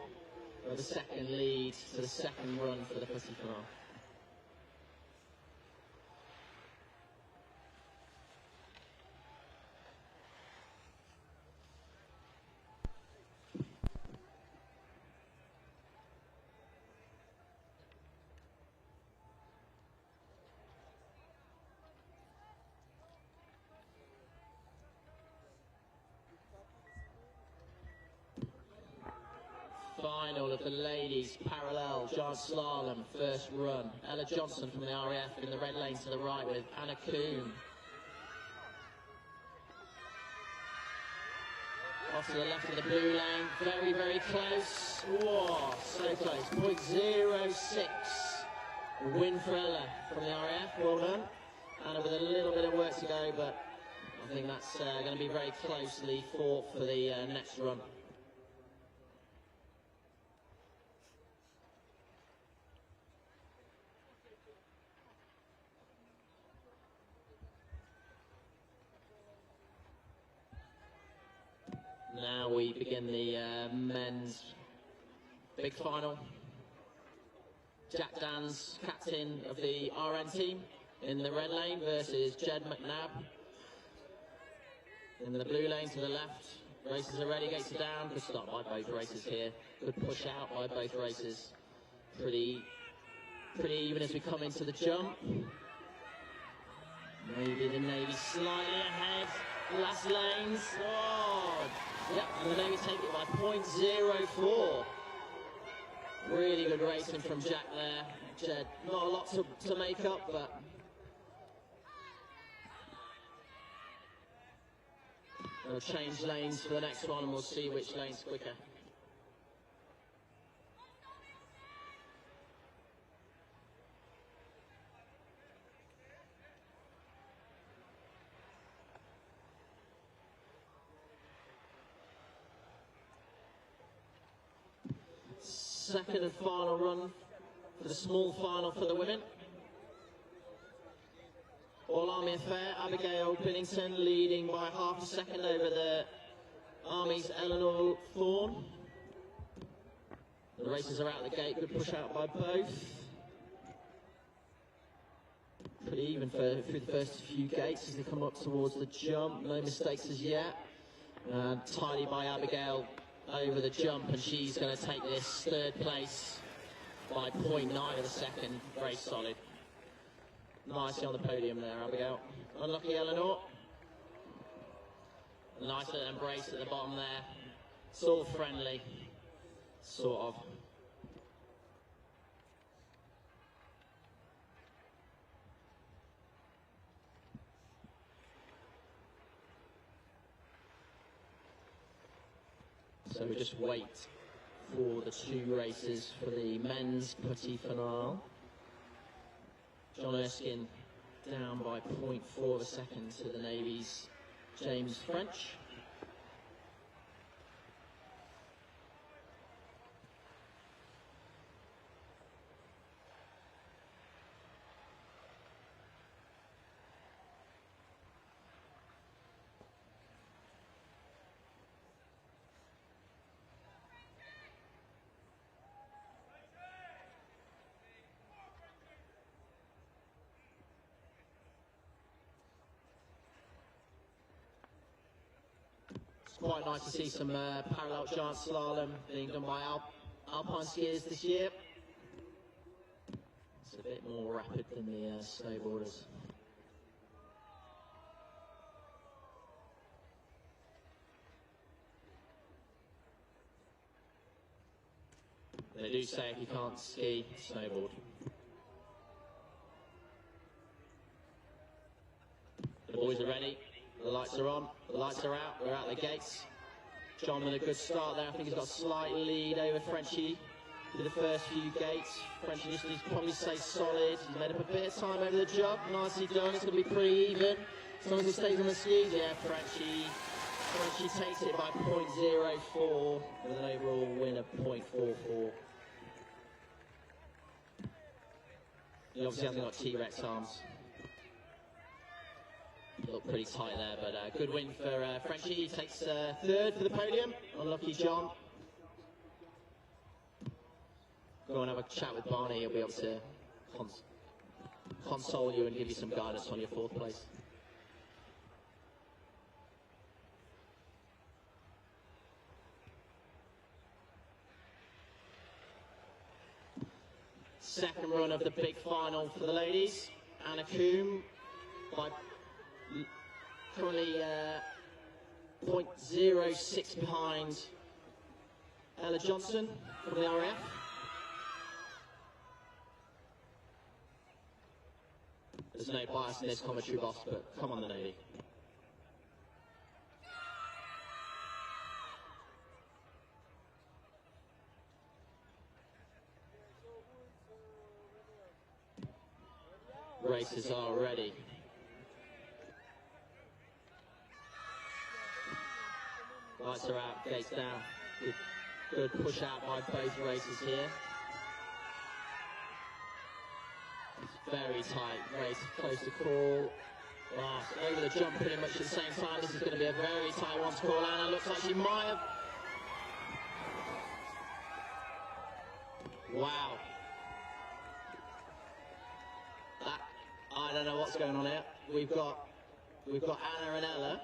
of a second lead to the second run for the petit finale. Final of the ladies parallel giant slalom first run. Ella Johnson from the RAF in the red lane to the right with Anna Kuhn. Off to the left of the blue lane, very, very close. Whoa, so close. 0.06. Win for Ella from the RAF, well done. Anna with a little bit of work to go, but I think that's going to be very closely fought for the next run. Now we begin the men's big final. Jack Dans, captain of the RN team, in the red lane versus Jed McNabb in the blue lane to the left. Races are ready, gates are down. Good start by both races here. Good push out by both races. Pretty even as we come into the jump. Maybe the Navy slightly ahead. Last lanes. Oh, yep, and the Navy take it by 0.04. Really good racing from Jack there. Jed, not a lot to make up, but we'll change lanes for the next one and we'll see which lane's quicker. Second and final run for the small final for the women. All Army affair, Abigail Billington leading by half a second over the Army's Eleanor Thorne. The races are out the gate, good push out by both. Pretty even through the first few gates as they come up towards the jump, no mistakes as yet. Tidy by Abigail over the jump, and she's going to take this third place by 0.9 of a second. Very solid. Nicely on the podium there, Abigail. Unlucky Eleanor. Nice little embrace at the bottom there. It's all friendly, sort of. So we just wait for the two races for the men's petit finale. John Erskine down by 0.4 of a second to the Navy's James French. Quite nice to see some parallel giant slalom being done by Alpine skiers this year. It's a bit more rapid than the snowboarders. They do say if you can't ski, snowboard. The boys are ready. The lights are on, the lights are out, we're out the gates. John with a good start there. I think he's got a slight lead over Frenchie through the first few gates. Frenchie just needs to probably stay solid. He's made up a bit of time over the jump. Nicely done, it's going to be pretty even. As long as he stays on the skis, yeah, Frenchie takes it by 0.04 with an overall win of 0.44. He obviously hasn't got T-Rex arms. Look pretty tight there, but good win for Frenchie. He takes third for the podium. Unlucky John. Go and have a chat with Barney. He'll be able to console you and give you some guidance on your fourth place. Second run of the big final for the ladies. Anna Coombe by currently 0.06 behind Ella Johnson from the RAF. There's no bias in this commentary box, but come on the Navy. Races are ready. Lights are out, gates down. Good push out by both races here. It's very tight race, close to call. Wow, over the jump pretty much at the same time. This is going to be a very tight one to call. Anna looks like she might have. Wow. I don't know what's going on here. We've got Anna and Ella.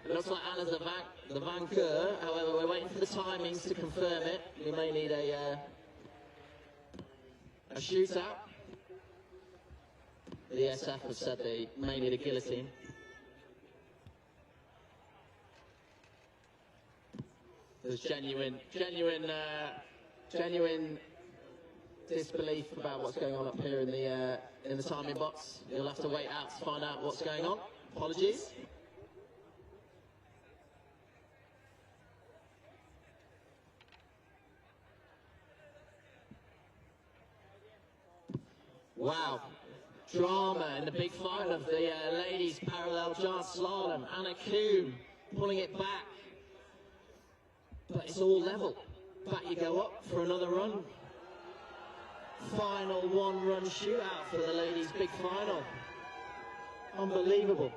It looks like Anna's the vainqueur. However, we're waiting for the timings to confirm it. We may need a shootout. The SF have said they may need a guillotine. There's genuine disbelief about what's going on up here in the timing box. You'll have to wait out to find out what's going on. Apologies. Wow. Drama in the big final of the ladies parallel giant slalom. Anna Kuhn pulling it back. But it's all level. Back you go up for another run. Final one-run shootout for the ladies' big final. Unbelievable.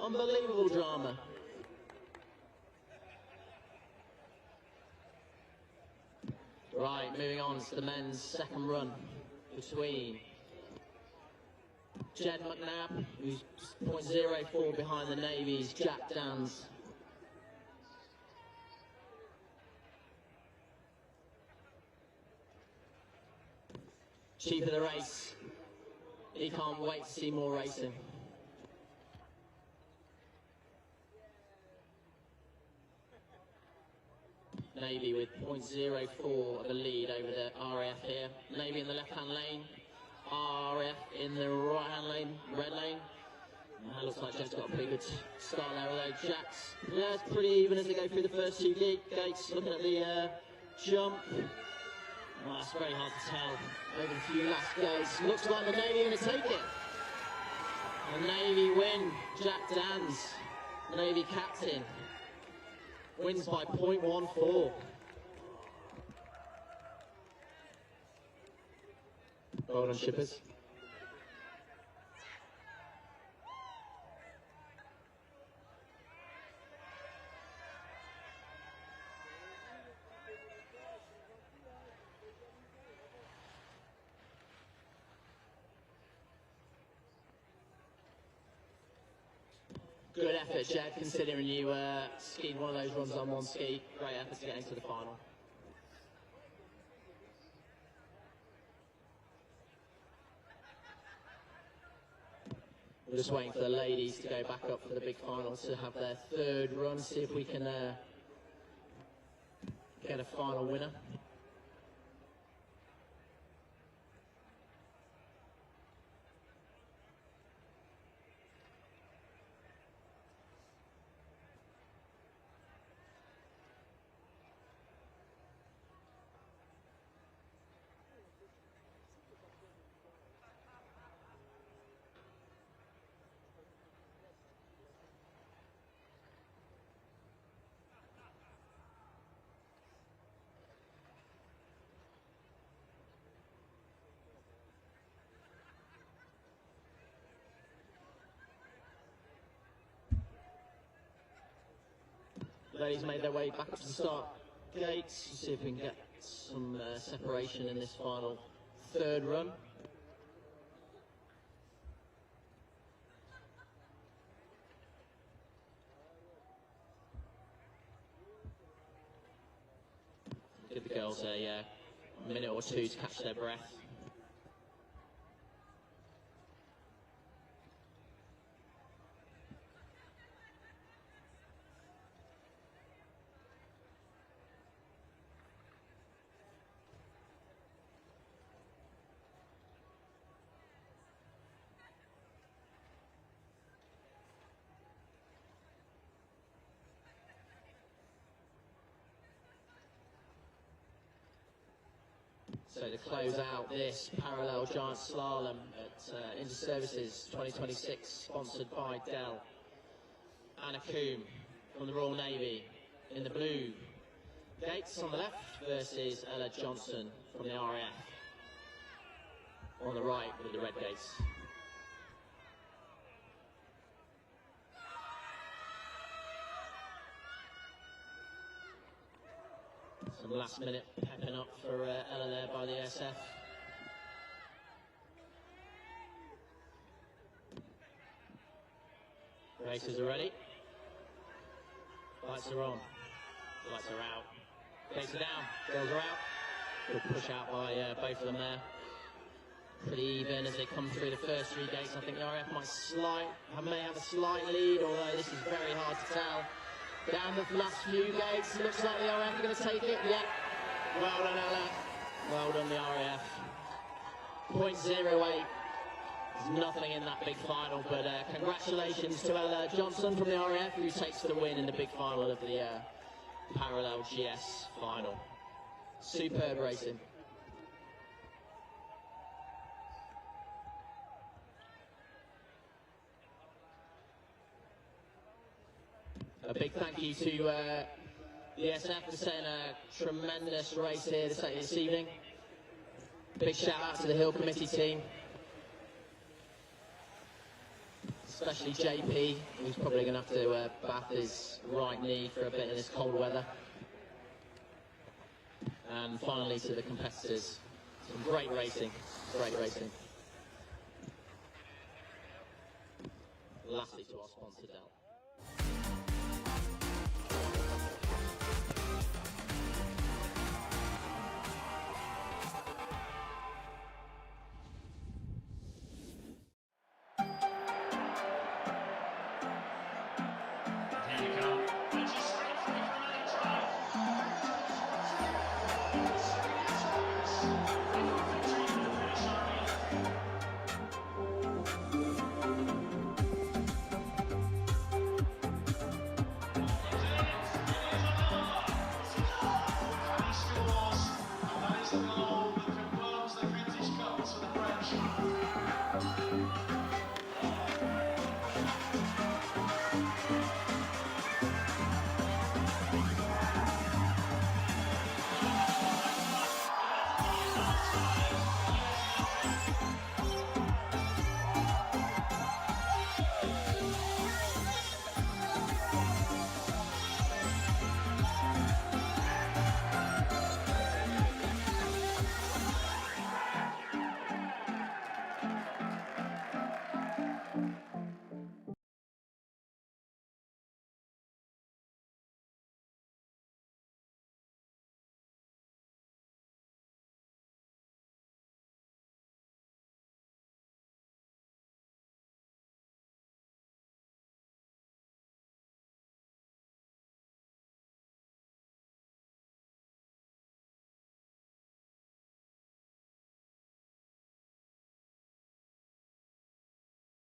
Unbelievable drama. Right, moving on to the men's second run between Jed McNabb, who's 0.04 behind the Navy's Jack Dans. Chief of the race, he can't wait to see more racing. Navy with 0.04 of a lead over the RAF here. Navy in the left-hand lane, RAF in the right-hand lane, red lane. Looks like Jack's got a pretty good start there, although Jack's, yeah, it's pretty even as they go through the first two gates. Looking at the jump. Oh, it's very hard to tell over the few last gates. Looks like the Navy are going to take it. The Navy win. Jack Dans, the Navy captain, wins by 0.14. Well done, shippers. Good effort, Jed, considering you skied one of those runs on one ski. Great effort to get into the final. We're just waiting for the ladies to go back up for the big final to have their third run, see if we can get a final winner. Ladies made their way back up to the start gates. See if we can get some separation in this final third run. Give the girls a minute or two to catch their breath. So to close out this parallel giant slalom at Inter-Services 2026, sponsored by Dell. Anna Kuhn from the Royal Navy in the blue gates on the left versus Ella Johnson from the RAF on the right with the red gates. Some last minute pepping up for Ella there by the SF. Racers are ready. Lights are on. Lights are out. Gates are down. Girls are out. Good push out by both of them there. Pretty even as they come through the first three gates. I think the RAF may have a slight lead, although this is very hard to tell. Down the last few gates, looks like the RAF are going to take it. Yeah. Well done, Ella. Well done, the RAF. 0.08. There's nothing in that big final, but congratulations to Ella Johnson from the RAF, who takes the win in the big final of the Parallel GS final. Superb racing. A big thank you to the SF for setting a tremendous race here this evening. Big shout out to the Hill Committee team, especially JP, who's probably going to have to bath his right knee for a bit in this cold weather. And finally to the competitors, some great racing, great racing. Lastly to our sponsor, Dell.